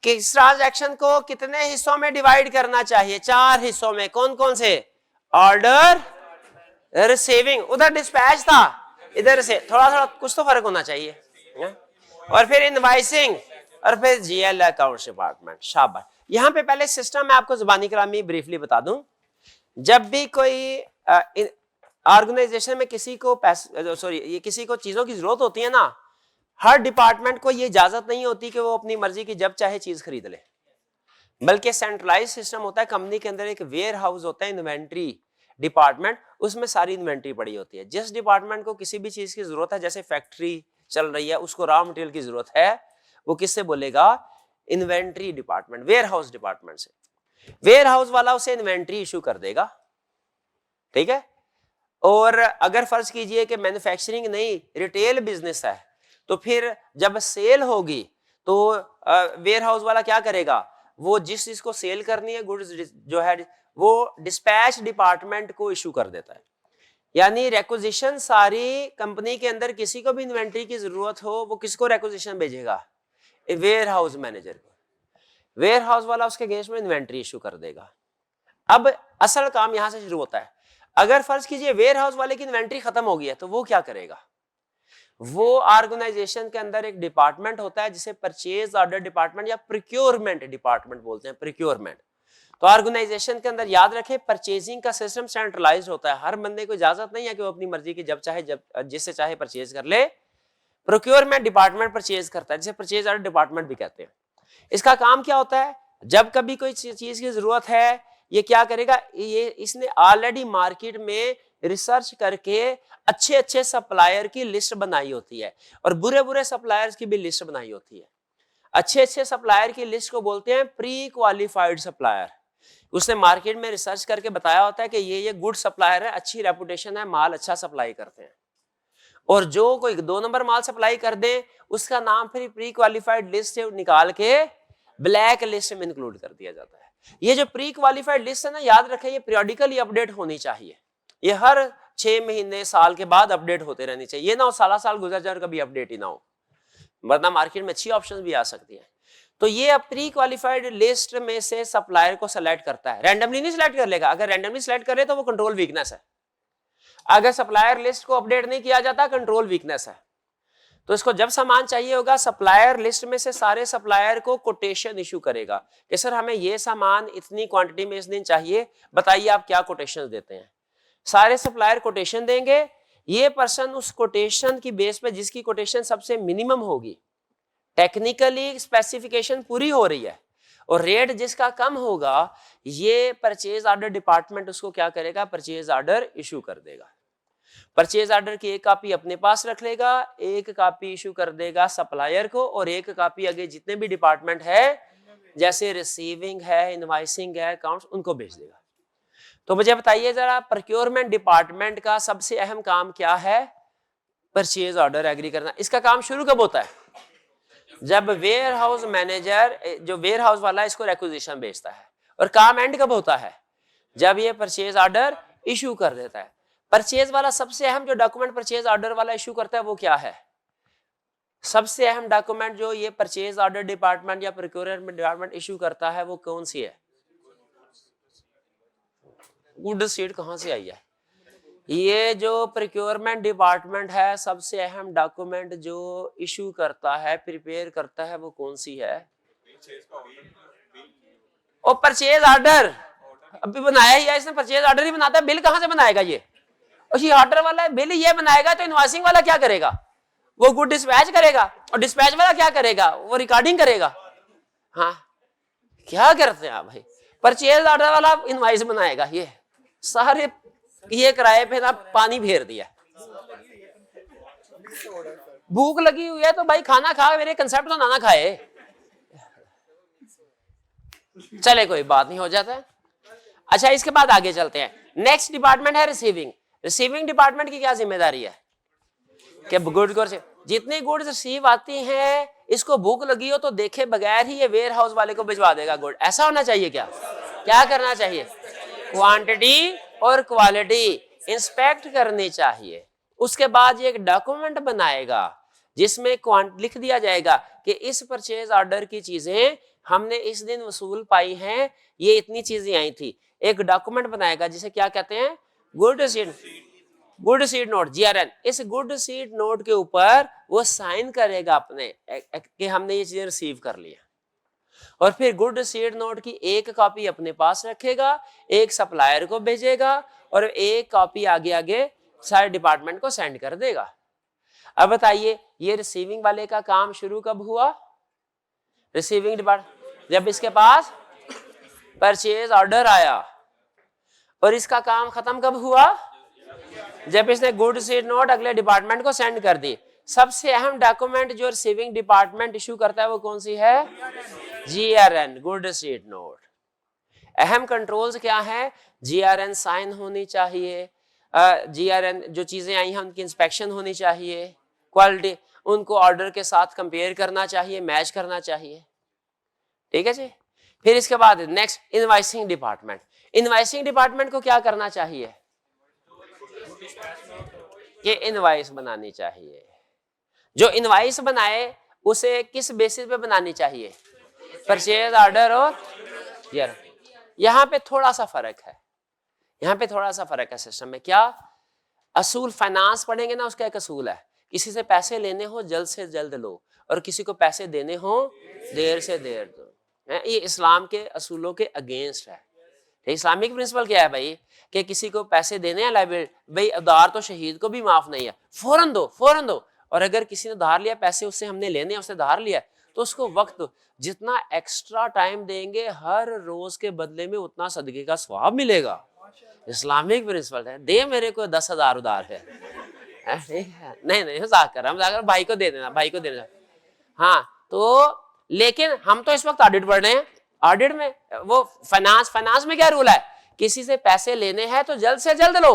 किस ट्रांजैक्शन को कितने हिस्सों में डिवाइड करना चाहिए? 4 हिस्सों में। कौन कौन से? ऑर्डर, रिसीविंग, उधर डिस्पैच था, इधर से थोड़ा थोड़ा कुछ तो फर्क होना चाहिए। और फिर इनवाइसिंग, और फिर जीएल अकाउंट्स डिपार्टमेंट। शाबाश। यहां पे पहले सिस्टम मैं आपको जुबानी कलामी ब्रीफली बता दूं। जब भी कोई ऑर्गेनाइजेशन में किसी को ये किसी को चीजों की जरूरत होती है ना, हर डिपार्टमेंट को ये इजाजत नहीं होती कि वो अपनी मर्जी की जब चाहे चीज खरीद ले, बल्कि सेंट्रलाइज सिस्टम होता है। कंपनी के अंदर एक वेयर हाउस होता है, इन्वेंट्री डिपार्टमेंट, उसमें सारी इन्वेंट्री पड़ी होती है। जिस डिपार्टमेंट को किसी भी चीज की जरूरत है, जैसे फैक्ट्री चल रही है, उसको रॉ मटेरियल की जरूरत है, वो किससे बोलेगा? Inventory department, warehouse department से। वेयर हाउस वाला उसे इन्वेंट्री इशू कर देगा, ठीक है। और अगर फर्ज कीजिए कि मैन्युफैक्चरिंग नहीं, रिटेल बिजनेस है, तो फिर जब सेल होगी तो वेयर हाउस वाला क्या करेगा? वो जिस चीज को सेल करनी है, गुड्स जो है, वो डिस्पैच डिपार्टमेंट को इशू कर देता है। यानी रेक्विजिशन सारी कंपनी के अंदर किसी को भी इन्वेंट्री की जरूरत हो, वो किसको रेक्विजिशन भेजेगा? वेयर हाउस मैनेजर को। वेयर हाउस वाला उसके अगेंस्ट में इन्वेंट्री इशू कर देगा। अब असल काम यहां से शुरू होता है। अगर फर्ज कीजिए वेयर हाउस वाले की इन्वेंट्री खत्म हो गई है, तो वो क्या करेगा? वो ऑर्गेनाइजेशन के अंदर एक डिपार्टमेंट होता है जिसे परचेज ऑर्डर डिपार्टमेंट या प्रोक्योरमेंट डिपार्टमेंट बोलते हैं, प्रोक्योरमेंट। तो ऑर्गेनाइजेशन के अंदर याद रखें, परचेजिंग का सिस्टम सेंट्रलाइज्ड होता है। हर बंदे को इजाजत नहीं है कि वो अपनी मर्जी की जब चाहे जिससे चाहे परचेज कर ले। प्रोक्योरमेंट डिपार्टमेंट परचेज करता है, जिसे परचेज ऑर्डर डिपार्टमेंट भी कहते हैं। इसका काम क्या होता है? जब कभी कोई चीज की जरूरत है, ये क्या करेगा? ये इसने ऑलरेडी मार्केट में रिसर्च करके अच्छे अच्छे सप्लायर की लिस्ट बनाई होती है, और बुरे बुरे सप्लायर्स की भी लिस्ट बनाई होती है। अच्छे अच्छे सप्लायर की लिस्ट को बोलते हैं प्री क्वालिफाइड सप्लायर। उसने मार्केट में रिसर्च करके बताया होता है कि ये गुड सप्लायर है, अच्छी रेपुटेशन है, माल अच्छा सप्लाई करते हैं। और जो कोई 2 नंबर माल सप्लाई कर दे, उसका नाम फिर प्री क्वालिफाइड लिस्ट से निकाल के ब्लैक लिस्ट में इंक्लूड कर दिया जाता है। ये जो प्री क्वालिफाइड लिस्ट है ना, याद रखें, ये पीरियडिकली अपडेट होनी चाहिए। ये हर 6 महीने साल के बाद अपडेट होते रहनी चाहिए। ये ना हो साला साल गुजर जाए और कभी अपडेट ही ना हो, वरना मार्केट में अच्छी ऑप्शंस भी आ सकती हैं। तो ये प्री क्वालिफाइड लिस्ट में से सप्लायर को सेलेक्ट करता है। रैंडमली नहीं सिलेक्ट कर लेगा। अगर रैंडमली सिलेक्ट करे तो वो कंट्रोल वीकनेस है। अगर सप्लायर लिस्ट को अपडेट नहीं किया जाता, कंट्रोल वीकनेस है। तो इसको जब सामान चाहिए होगा, सप्लायर लिस्ट में से सारे सप्लायर को कोटेशन इशू करेगा कि सर हमें ये सामान इतनी क्वांटिटी में इस दिन चाहिए, बताइए आप क्या कोटेशन देते हैं। सारे सप्लायर कोटेशन देंगे। ये पर्सन उस कोटेशन की बेस पे, जिसकी कोटेशन सबसे मिनिमम होगी, टेक्निकली स्पेसिफिकेशन पूरी हो रही है, और रेट जिसका कम होगा, ये परचेज ऑर्डर डिपार्टमेंट उसको क्या करेगा? परचेज ऑर्डर इशू कर देगा। परचेज ऑर्डर की एक कॉपी अपने पास रख लेगा, एक कॉपी इशू कर देगा सप्लायर को, और एक कॉपी आगे जितने भी डिपार्टमेंट है, जैसे रिसीविंग है, इनवाइसिंग है, अकाउंट्स, उनको भेज देगा। तो मुझे बताइए जरा, प्रोक्योरमेंट डिपार्टमेंट का सबसे अहम काम क्या है? परचेज ऑर्डर एग्री करना। इसका काम शुरू कब होता है? जब वेयर हाउस मैनेजर, जो वेयर हाउस वाला है, इसको रिक्विजिशन भेजता है। और काम एंड कब होता है? जब ये परचेज ऑर्डर इशू कर देता है। परचेज वाला सबसे अहम जो डॉक्यूमेंट परचेज ऑर्डर वाला इशू करता है, वो क्या है? सबसे अहम डॉक्यूमेंट जो ये परचेज ऑर्डर डिपार्टमेंट या प्रोक्योरमेंट डिपार्टमेंट इशू करता है, वो कौन सी है? गुड सीट कहां से आई है? ये जो प्रोक्योरमेंट डिपार्टमेंट है, सबसे अहम डॉक्यूमेंट जो इशू करता है, प्रिपेयर करता है, वो कौन सी है? और परचेज ऑर्डर अभी बनाया ही है इसने, परचेज ऑर्डर ही बनाता है। बिल कहां से बनाएगा ये? और ये ऑर्डर वाला बिल ये बनाएगा, तो इनवॉइसिंग वाला क्या करेगा? वो गुड डिस्पैच करेगा। और डिस्पैच वाला क्या करेगा? वो रिकॉर्डिंग करेगा। हाँ, क्या करते हैं आप भाई? परचेज ऑर्डर वाला इनवाइस बनाएगा, ये सारे ये किराए पे ना पानी फेर दिया। भूख लगी हुई है तो भाई खाना खा, मेरे कंसेप्ट तो ना खाए। चले कोई बात नहीं, हो जाता है। अच्छा इसके बाद आगे चलते हैं। नेक्स्ट डिपार्टमेंट है रिसीविंग। रिसीविंग डिपार्टमेंट की क्या जिम्मेदारी है कि गुड को जितनी गुड्स रिसीव आती हैं, इसको भूख लगी हो तो देखे बगैर ही ये वेयर हाउस वाले को भिजवा देगा गुड। ऐसा होना चाहिए क्या? क्या करना चाहिए? क्वांटिटी और क्वालिटी इंस्पेक्ट करनी चाहिए। उसके बाद ये एक डॉक्यूमेंट बनाएगा जिसमें लिख दिया जाएगा कि इस परचेज ऑर्डर की चीजें हमने इस दिन वसूल पाई हैं, ये इतनी चीजें आई थी। एक डॉक्यूमेंट बनाएगा जिसे क्या कहते हैं? Good seed note, GRN। इस गुड सीड नोट के ऊपर वो साइन करेगा अपने कि हमने ये चीजें रिसीव कर लिया, और फिर गुड सीड नोट की एक कॉपी अपने पास रखेगा, एक सप्लायर को भेजेगा और एक कॉपी आगे आगे सारे डिपार्टमेंट को सेंड कर देगा। अब बताइए ये रिसीविंग वाले का काम शुरू कब हुआ? रिसीविंग डिपार्टमेंट जब इसके पास परचेज ऑर्डर आया, और इसका काम खत्म कब हुआ? जब इसने गुड सीड नोट अगले डिपार्टमेंट को सेंड कर दी। सबसे अहम डॉक्यूमेंट जो रिसीविंग डिपार्टमेंट इशू करता है वो कौन सी है? GRN, good seed note. अहम कंट्रोल्स क्या है? GRN साइन होनी चाहिए, GRN जो चीजें आई हैं उनकी इंस्पेक्शन होनी चाहिए, क्वालिटी उनको ऑर्डर के साथ कंपेयर करना चाहिए, मैच करना चाहिए। ठीक है जी। फिर इसके बाद next invoicing department. Invoicing department को क्या करना चाहिए? कि इनवाइस बनानी चाहिए। जो इनवाइस बनाए उसे किस बेसिस पे बनानी चाहिए? परचेज ऑर्डर और यार यहाँ पे थोड़ा सा फर्क है, यहाँ पे थोड़ा सा फर्क है सिस्टम में। क्या असूल फाइनेंस पढ़ेंगे ना, उसका एक असूल है, किसी से पैसे लेने हो जल्द से जल्द लो, और किसी को पैसे देने हो देर से देर दो। ये इस्लाम के असूलों के अगेंस्ट है। इस्लामिक प्रिंसिपल क्या है भाई? कि किसी को पैसे देने हैं लाइबिलिटी, भाई उधार तो शहीद को भी माफ नहीं है, फौरन दो फौरन दो। और अगर किसी ने धार लिया पैसे, उससे हमने लेने, उससे धार लिया, तो उसको वक्त दो। जितना एक्स्ट्रा टाइम देंगे हर रोज के बदले में उतना सदके का सवाब मिलेगा। इस्लामिक प्रिंसिपल है। दे मेरे को 10,000 उधार है, नहीं मजाक कर रहा, भाई को दे देना, भाई को दे देना। हाँ तो लेकिन हम तो इस वक्त ऑडिट पढ़ रहे हैं। ऑडिट में वो फाइनेंस में क्या रूल है? किसी से पैसे लेने हैं तो जल्द से जल्द लो,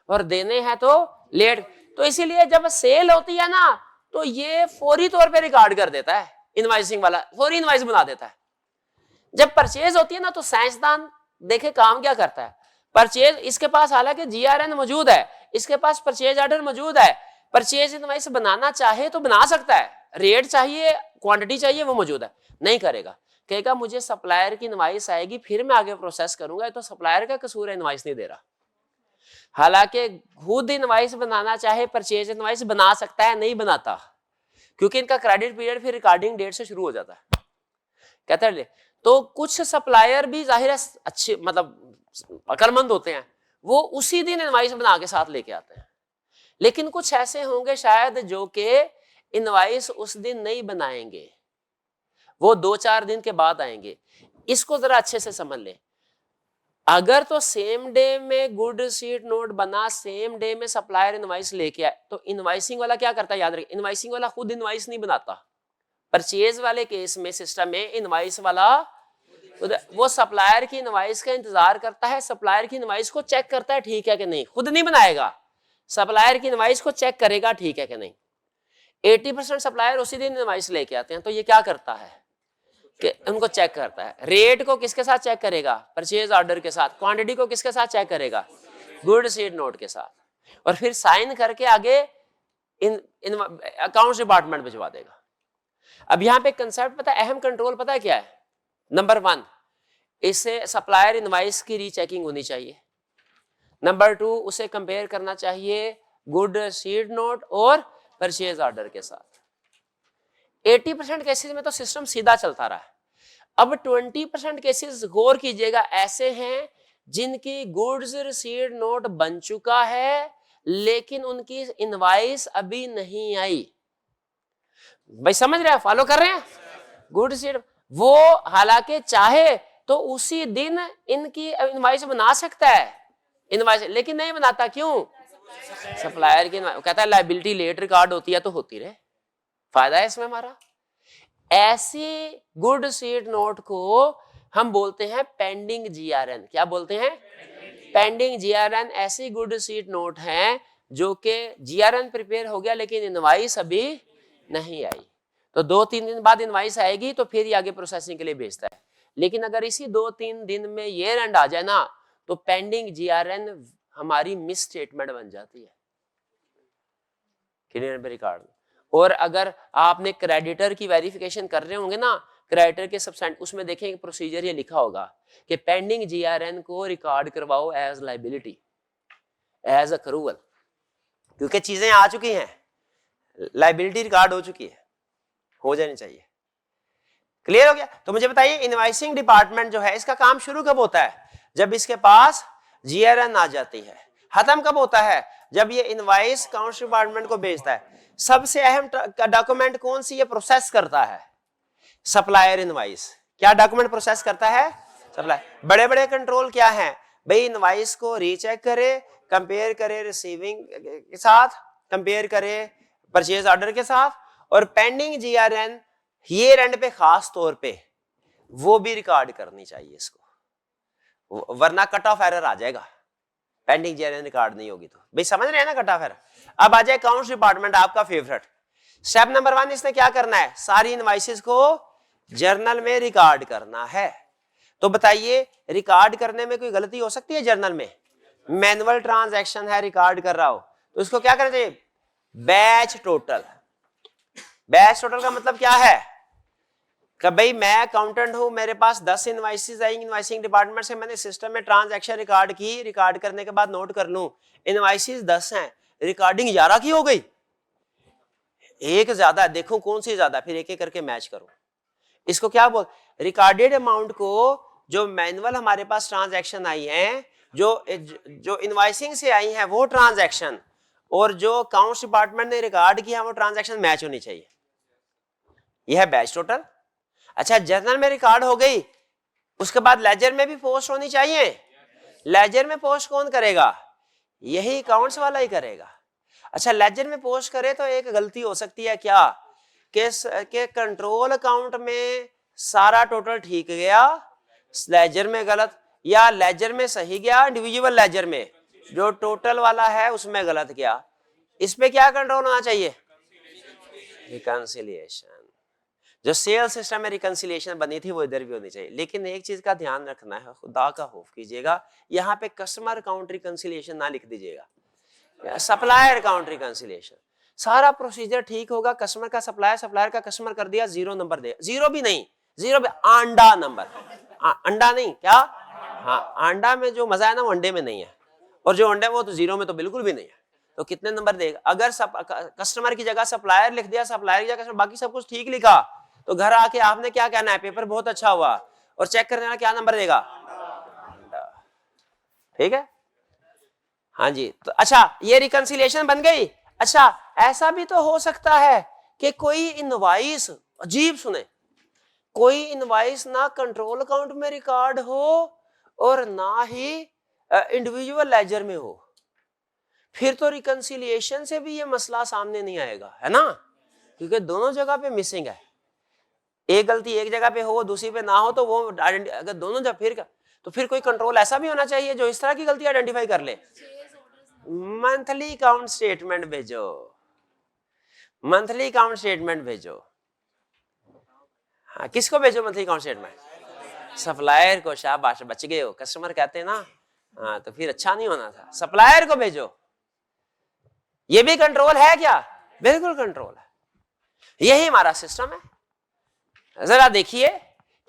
और देने हैं तो लेट। तो इसीलिए जब सेल होती है ना, तो ये फौरी तौर पे रिकॉर्ड कर देता है, इनवाइसिंग वाला फौरी इनवाइस बना देता है। जब परचेज होती है ना, तो साइंसदान देखे काम क्या करता है। परचेज इसके पास हालांकि GRN मौजूद है, इसके पास परचेज ऑर्डर मौजूद है, परचेज इनवाइस बनाना चाहे तो बना सकता है, रेट चाहिए क्वांटिटी चाहिए वो मौजूद है, नहीं करेगा। कहेगा मुझे सप्लायर की इनवाइस आएगी फिर मैं आगे प्रोसेस करूंगा, तो सप्लायर का कसूर है, इनवाइस नहीं दे रहा। हालांकि खुद इनवाइस बनाना चाहे परचेज इनवाइस बना सकता है, नहीं बनाता, क्योंकि इनका क्रेडिट पीरियड फिर रिकॉर्डिंग डेट से शुरू हो जाता है। कहते हैं तो कुछ सप्लायर भी जाहिर है अच्छे मतलब अकलमंद होते हैं, वो उसी दिन इनवाइस बना के साथ लेके आते हैं। लेकिन कुछ ऐसे होंगे शायद जो कि इनवाइस उस दिन नहीं बनाएंगे, वो 2-4 दिन के बाद आएंगे। इसको जरा अच्छे से समझ लें। अगर तो सेम डे में गुड सीड नोट बना, सेम डे में सप्लायर इनवाइस लेके आए, तो इनवाइसिंग वाला क्या करता है? याद रखिए, इनवाइसिंग वाला खुद इनवाइस नहीं बनाता। परचेज वाले केस में सिस्टम में इनवाइस वाला वो सप्लायर की इनवाइस का इंतजार करता है, सप्लायर की इनवाइस को चेक करता है ठीक है कि नहीं, खुद नहीं बनाएगा, सप्लायर की इनवाइस को चेक करेगा ठीक है कि नहीं। 80% सप्लायर उसी दिन इनवाइस लेके आते हैं, तो ये क्या करता है कि उनको चेक करता है। रेट को किसके साथ चेक करेगा? परचेज ऑर्डर के साथ। क्वांटिटी को किसके साथ चेक करेगा? गुड सीड नोट के साथ। और फिर साइन करके आगे इन अकाउंट्स डिपार्टमेंट भिजवा देगा। अब यहाँ पे कंसेप्ट पता है, अहम कंट्रोल पता है क्या है? नंबर 1, इससे सप्लायर इनवाइस की रीचेकिंग होनी चाहिए। नंबर 2, उसे कंपेयर करना चाहिए गुड सीड नोट और परचेज ऑर्डर के साथ। 80% केसेस में तो सिस्टम सीधा चलता रहा है। अब 20% केसेस गौर कीजिएगा, ऐसे हैं जिनकी गुड्स रिसीव्ड नोट बन चुका है लेकिन उनकी इनवाइस अभी नहीं आई। भाई समझ रहे हैं, फॉलो कर रहे हैं? गुड रिसीव्ड वो हालांकि चाहे तो उसी दिन इनकी इनवाइस बना सकता है इनवाइस, लेकिन नहीं बनाता। क्यों? सप्लायर की कहता है लायबिलिटी लेट रिकॉर्ड होती है तो होती रहे, फायदा है इसमें हमारा। ऐसी गुड सीट नोट को हम बोलते हैं पेंडिंग जीआरएन। क्या बोलते हैं? Pending GRN. ऐसी गुड सीट नोट है जो कि जीआरएन प्रिपेयर हो गया लेकिन इनवाइस अभी नहीं आई, तो 2-3 दिन बाद इनवाइस आएगी तो फिर ये आगे प्रोसेसिंग के लिए भेजता है। लेकिन अगर इसी 2-3 दिन में ईयर एंड आ जाए ना तो पेंडिंग जीआरएन हमारी मिस स्टेटमेंट बन जाती है क्लियर पे रिकॉर्ड। और अगर आपने क्रेडिटर की वेरिफिकेशन कर रहे होंगे ना, क्रेडिटर के सब्सटेंट, उसमें देखेंगे प्रोसीजर ये लिखा होगा कि पेंडिंग जीआरएन को रिकॉर्ड करवाओ एज लायबिलिटी, एज अक्रूवल, क्योंकि चीजें आ चुकी हैं, लायबिलिटी रिकॉर्ड हो चुकी है, हो जानी चाहिए। क्लियर हो गया? तो मुझे बताइए इनवाइसिंग डिपार्टमेंट जो है इसका काम शुरू कब होता है? जब इसके पास जीआरएन आ जाती है। खत्म कब होता है? जब ये इनवाइस अकाउंट्स डिपार्टमेंट को भेजता है। सबसे अहम डॉक्यूमेंट कौन सी ये प्रोसेस करता है? Supplier invoice. क्या डॉक्यूमेंट प्रोसेस करता है? सप्लायर। बड़े बड़े कंट्रोल क्या है भाई? इनवाइस को रीचेक करे, कंपेयर करे रिसीविंग के साथ, कंपेयर करे परचेज ऑर्डर के साथ, और पेंडिंग जीआरएन ईयर एंड पे खास तौर पे वो भी रिकॉर्ड करनी चाहिए इसको, वरना कट ऑफ एरर आ जाएगा। पेंडिंग जीआरएन रिकॉर्ड नहीं होगी तो भाई समझ रहे हैं ना कट ऑफ एरर। अब आ जाए अकाउंट्स डिपार्टमेंट, आपका फेवरेट। स्टेप नंबर 1 इसने क्या करना है? सारी इनवाइसेस को जर्नल में रिकॉर्ड करना है। तो बताइए रिकॉर्ड करने में कोई गलती हो सकती है? जर्नल में मैनुअल ट्रांजैक्शन है, रिकॉर्ड कर रहा हो तो उसको क्या करना चाहिए? Batch total. बैच टोटल का मतलब क्या है कि भाई मैं अकाउंटेंट हूं, मेरे पास 10 इनवाइसेस आई इनवाइसिंग डिपार्टमेंट से, मैंने सिस्टम में ट्रांजैक्शन रिकॉर्ड की, रिकॉर्ड करने के बाद नोट कर लूं इनवाइसेस 10 हैं, रिकॉर्डिंग 11 की हो गई, एक ज्यादा, देखो कौन सी ज्यादा, फिर एक एक करके मैच करो। इसको क्या बोल? रिकॉर्डेड अमाउंट को जो मैनुअल हमारे पास ट्रांजैक्शन आई है, जो इनवाइसिंग से आई है वो ट्रांजैक्शन, और जो अकाउंट्स डिपार्टमेंट ने रिकॉर्ड किया वो ट्रांजैक्शन मैच होनी चाहिए। यह है बैच टोटल। अच्छा जर्नल में रिकॉर्ड हो गई, उसके बाद लेजर में भी पोस्ट होनी चाहिए। लेजर में पोस्ट कौन करेगा? यही अकाउंट्स वाला ही करेगा। अच्छा लेजर में पोस्ट करे तो एक गलती हो सकती है क्या कि कंट्रोल अकाउंट में सारा टोटल ठीक गया, लेजर में गलत, या लेजर में सही गया, इंडिविजुअल लेजर में जो टोटल वाला है उसमें गलत गया। इस पे क्या कंट्रोल होना चाहिए? रिकंसिलिएशन। जो सेल सिस्टम में रिकंसिलिएशन बनी थी वो इधर भी होनी चाहिए। लेकिन एक चीज का ध्यान रखना है, खुदा का खौफ कीजिएगा, यहाँ पे कस्टमर अकाउंट रिकंसिलिएशन ना लिख दीजिएगा, सप्लायर अकाउंट रिकंसिलिएशन। सारा प्रोसीजर ठीक होगा, कस्टमर का सप्लायर, सप्लायर का कस्टमर कर दिया, 0 नंबर दे, 0 भी नहीं, 0 भी अंडा नंबर, अंडा नहीं क्या? हाँ अंडा में जो मजा है ना वो अंडे में नहीं है, और जो अंडे वो तो 0 में तो बिल्कुल भी नहीं है। तो कितने नंबर देगा? अगर कस्टमर की जगह सप्लायर लिख दिया, सप्लायर की जगह बाकी सब कुछ ठीक लिखा, तो घर आके आपने क्या कहना है? पेपर बहुत अच्छा हुआ, और चेक करने वाला क्या नंबर देगा? ठीक है, हाँ जी। तो अच्छा ये रिकंसिलिएशन बन गई। अच्छा ऐसा भी तो हो सकता है कि कोई इनवाइस, अजीब सुने, कोई इनवाइस ना कंट्रोल अकाउंट में रिकॉर्ड हो और ना ही इंडिविजुअल लेजर में हो, फिर तो रिकंसिलिएशन से भी ये मसला सामने नहीं आएगा, है ना, क्योंकि दोनों जगह पे मिसिंग है। एक गलती एक जगह पे हो दूसरी पे ना हो तो वो अगर दोनों जगह फिर कोई कंट्रोल ऐसा भी होना चाहिए जो इस तरह की गलती आइडेंटिफाई कर ले। मंथली अकाउंट स्टेटमेंट भेजो, मंथली अकाउंट स्टेटमेंट भेजो। हाँ किसको भेजो मंथली अकाउंट स्टेटमेंट? सप्लायर को। शाबाश, बच गए हो। कस्टमर कहते हैं ना हाँ तो फिर अच्छा नहीं होना था, सप्लायर को भेजो। ये भी कंट्रोल है क्या? बिल्कुल कंट्रोल है, यही हमारा सिस्टम है। जरा देखिए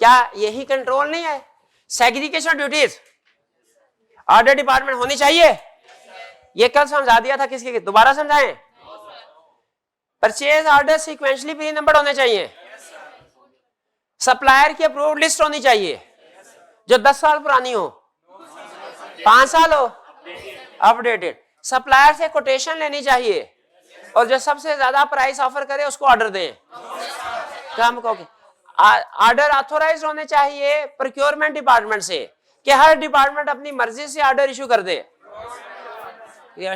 क्या यही कंट्रोल नहीं है? सेग्रीगेशन ड्यूटीज ऑर्डर डिपार्टमेंट होनी चाहिए। ये कल समझा दिया था, किसके दोबारा समझाएं? Purchase order sequentially pre number होने चाहिए, सप्लायर की अप्रूव्ड लिस्ट होनी चाहिए जो 10 साल पुरानी हो, 5 साल हो, अपडेटेड। सप्लायर से कोटेशन लेनी चाहिए, और जो सबसे ज्यादा प्राइस ऑफर करे उसको ऑर्डर दें। कम को ऑर्डर ऑथोराइज होने चाहिए प्रोक्योरमेंट डिपार्टमेंट से कि हर डिपार्टमेंट अपनी मर्जी से ऑर्डर इशू कर दे?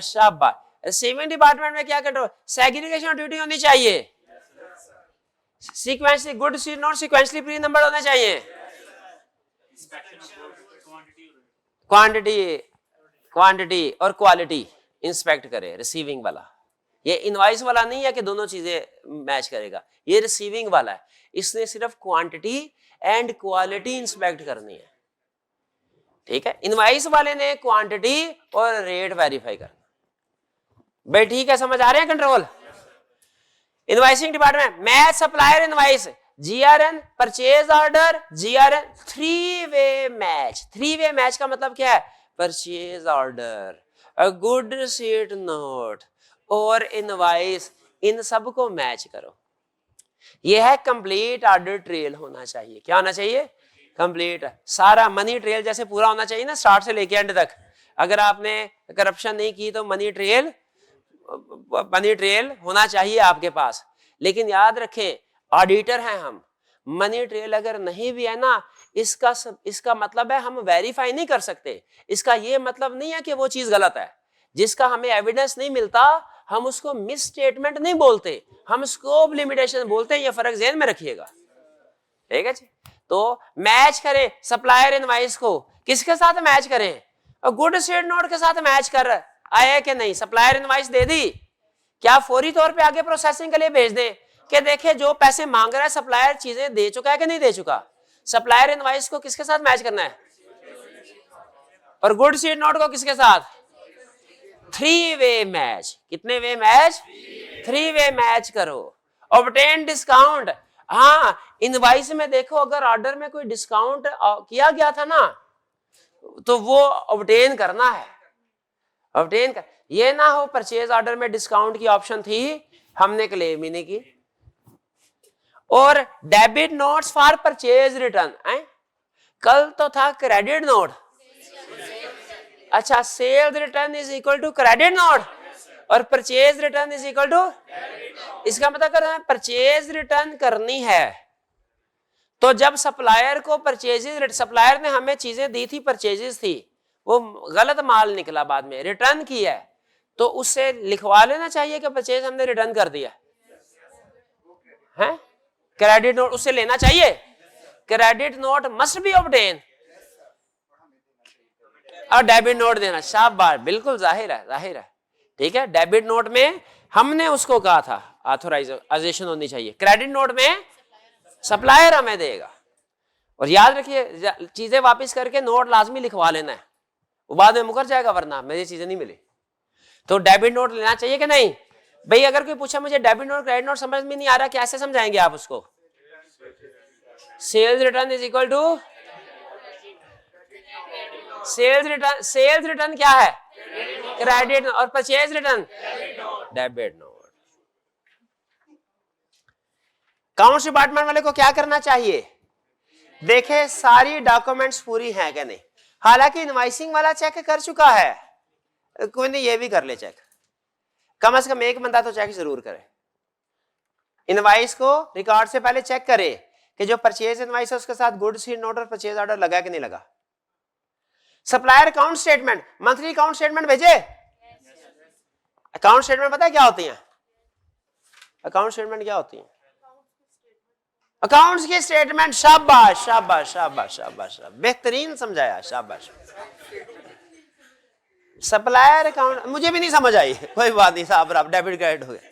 शाबाश। रिसीविंग डिपार्टमेंट में क्या कंट्रोल? सेग्रीगेशन ड्यूटी होनी चाहिए। Sequentially good not sequentially pre number होने चाहिए। क्वांटिटी और क्वालिटी इंस्पेक्ट करे रिसीविंग वाला। ये इनवॉइस वाला नहीं है कि दोनों चीजें मैच करेगा, ये रिसीविंग वाला है। इसने सिर्फ क्वांटिटी एंड क्वालिटी इंस्पेक्ट करनी है, ठीक है। इनवॉइस वाले ने क्वांटिटी और रेट वेरीफाई करना। भाई ठीक है, समझ आ रहे हैं control? Invoicing department match supplier invoice, GRN purchase order, GRN three way match. Three way match का मतलब क्या है? Purchase order, a good receipt note और इनवॉइस, इन सब को मैच करो। यह है कंप्लीट ऑर्डर ट्रेल होना चाहिए। क्या होना चाहिए? कंप्लीट सारा मनी ट्रेल जैसे पूरा होना चाहिए ना, स्टार्ट से लेके एंड तक। अगर आपने करप्शन नहीं की तो मनी ट्रेल होना चाहिए आपके पास। लेकिन याद रखें, ऑडिटर हैं हम, मनी ट्रेल अगर नहीं भी है ना, इसका मतलब है हम वेरीफाई नहीं कर सकते। इसका ये मतलब नहीं है कि वो चीज गलत है। जिसका हमें एविडेंस नहीं मिलता हम उसको मिस स्टेटमेंट नहीं बोलते, हम स्कोप लिमिटेशन बोलते हैं। ये फर्क ज़हन में रखिएगा, ठीक है जी। तो मैच करें सप्लायर इनवॉइस को, किसके साथ मैच करें? और गुड रिसीट नोट के साथ मैच कर आया कि नहीं? सप्लायर इनवॉइस दे दी, क्या फौरी तौर पे आगे प्रोसेसिंग के लिए भेज दें कि देखे जो पैसे मांग रहा है सप्लायर चीजें दे चुका है कि नहीं दे चुका? सप्लायर इनवॉइस को किसके साथ मैच करना है? और गुड रिसीट नोट को किसके साथ? Three way match. कितने way match? Three way match करो। ऑब्टेन डिस्काउंट, हाँ इनवॉइस में देखो अगर ऑर्डर में कोई डिस्काउंट किया गया था ना तो वो ऑब्टेन करना है। ऑब्टेन कर, ये ना हो परचेज ऑर्डर में डिस्काउंट की ऑप्शन थी, हमने क्लेम ही नहीं की। और debit notes for purchase return, कल तो था क्रेडिट नोट। अच्छा, sales return is equal to credit note और purchase return is equal to, इसका मतलब कर परचेज रिटर्न करनी है तो जब सप्लायर को परचेजेस, सप्लायर ने हमें चीजें दी थी, परचेजेस थी, वो गलत माल निकला, बाद में रिटर्न किया है, तो उससे लिखवा लेना चाहिए कि परचेज हमने रिटर्न कर दिया है। क्रेडिट नोट उससे लेना चाहिए। Credit note must be obtain और डेबिट नोट देना। शाबाश, बिल्कुल जाहिर है, ठीक है। डेबिट नोट में हमने उसको कहा था ऑथराइजेशन होनी चाहिए, क्रेडिट नोट में सप्लायर हमें देगा। और याद रखिए चीजें वापस करके नोट लाजमी लिखवा लेना है, वो बाद में मुकर जाएगा वरना मेरी चीजें नहीं मिली। तो डेबिट नोट लेना चाहिए कि नहीं? भाई अगर कोई पूछा मुझे डेबिट नोट क्रेडिट नोट समझ में नहीं आ रहा, कैसे समझाएंगे आप उसको? Sales return is equal to, sales return क्या है? क्रेडिट, और purchase return debit note. Accounts department वाले को क्या करना चाहिए? देखे सारी डॉक्यूमेंट्स पूरी हैं कि नहीं। हालांकि इनवॉइसिंग वाला चेक कर चुका है, कोई नहीं ये भी कर ले चेक, कम से कम एक बंदा तो चेक जरूर करे। इनवॉइस को रिकॉर्ड से पहले चेक करे कि जो परचेज इनवॉइस है उसके साथ गुड रिसीट नोट और परचेज ऑर्डर लगा कि नहीं लगा। Supplier account statement, monthly account statement भेजे। अकाउंट स्टेटमेंट पता है क्या होती है? अकाउंट स्टेटमेंट क्या होती है? अकाउंट्स की स्टेटमेंट। शाबाश शाबाश शाबाश शाबाश, बेहतरीन समझाया, शाबाश। सप्लायर अकाउंट मुझे भी नहीं समझ आई, कोई बात नहीं साहब, आप डेबिट क्रेडिट हो गए।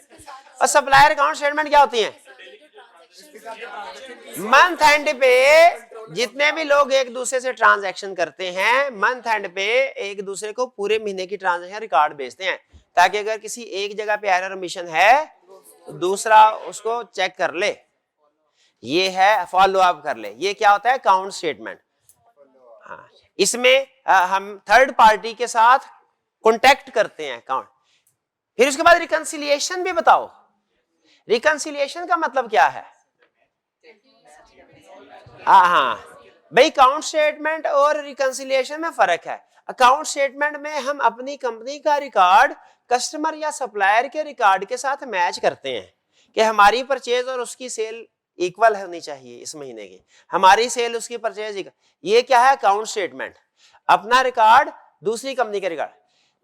और सप्लायर अकाउंट स्टेटमेंट क्या होती है? मंथ एंड पे जितने भी लोग एक दूसरे से ट्रांजैक्शन करते हैं, मंथ एंड पे एक दूसरे को पूरे महीने की ट्रांजैक्शन रिकॉर्ड भेजते हैं, ताकि अगर किसी एक जगह पे एरर ओमिशन है तो दूसरा उसको चेक कर ले, ये है फॉलो अप कर ले। ये क्या होता है? Account statement. हाँ, इसमें हम थर्ड पार्टी के साथ कॉन्टेक्ट करते हैं अकाउंट। फिर उसके बाद रिकंसिलिएशन भी बताओ। रिकंसिलिएशन का मतलब क्या है? हाँ भाई, अकाउंट स्टेटमेंट और रिकंसिलिएशन में फर्क है। अकाउंट स्टेटमेंट में हम अपनी कंपनी का रिकॉर्ड कस्टमर या सप्लायर के रिकॉर्ड के साथ मैच करते हैं कि हमारी परचेज और उसकी सेल इक्वल होनी चाहिए इस महीने की, हमारी सेल उसकी परचेज। ये क्या है, अकाउंट स्टेटमेंट, अपना रिकॉर्ड दूसरी कंपनी का रिकॉर्ड।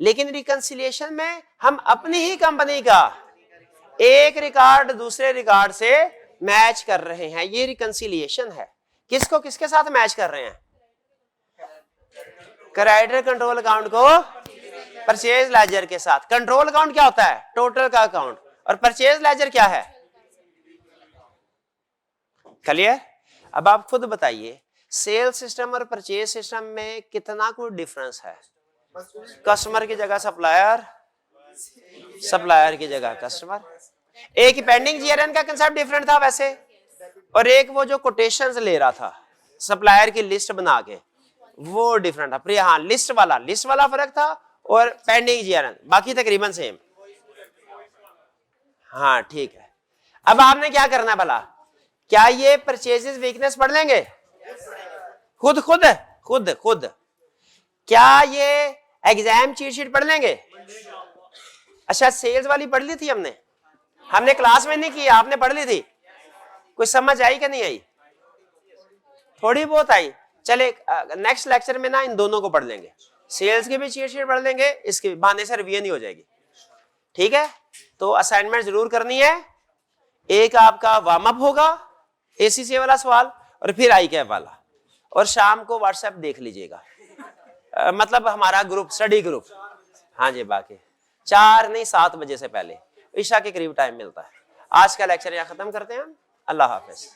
लेकिन रिकंसिलिएशन में हम अपनी ही कंपनी का एक रिकॉर्ड दूसरे रिकॉर्ड से मैच कर रहे हैं, ये रिकंसिलिएशन है। किसको किसके साथ मैच कर रहे हैं, क्रेडिटर कंट्रोल अकाउंट को परचेज लेजर के साथ। कंट्रोल अकाउंट क्या होता है, टोटल का अकाउंट, और परचेज लेजर क्या है, क्लियर। अब आप खुद बताइए सेल सिस्टम और परचेज सिस्टम में कितना कोई डिफरेंस है। कस्टमर की जगह सप्लायर, सप्लायर की जगह कस्टमर। एक पेंडिंग जीआरएन का कंसेप्ट डिफरेंट था वैसे, और एक वो जो कोटेशंस ले रहा था सप्लायर की लिस्ट बना के, वो डिफरेंट था। फिर हाँ लिस्ट वाला फर्क था, और पेंडिंग जीआरएन बाकी तकरीबन सेम। हाँ ठीक है। अब आपने क्या करना है भला, क्या ये परचेजेस वीकनेस पढ़ लेंगे खुद खुद खुद खुद? क्या ये एग्जाम चीट शीट पढ़ लेंगे? अच्छा सेल्स वाली पढ़ ली थी हमने क्लास में नहीं की, आपने पढ़ ली थी, कुछ समझ आई कि नहीं आई? थोड़ी बहुत आई। चले नेक्स्ट लेक्चर में ना इन दोनों को पढ़ लेंगे, सेल्स की भी चीट शीट पढ़ लेंगे, इसके बहाने से रिवीजन ही हो जाएगी। ठीक है, तो असाइनमेंट जरूर करनी है। एक आपका वार्म अप होगा एसीसी वाला सवाल, और फिर आई कैप वाला, और शाम को व्हाट्सएप देख लीजिएगा, मतलब हमारा ग्रुप, स्टडी ग्रुप। हाँ जी, बाकी 4 नहीं 7 बजे से पहले ईशा के करीब टाइम मिलता है। आज का लेक्चर यहाँ खत्म करते हैं। अल्लाह हाफिज।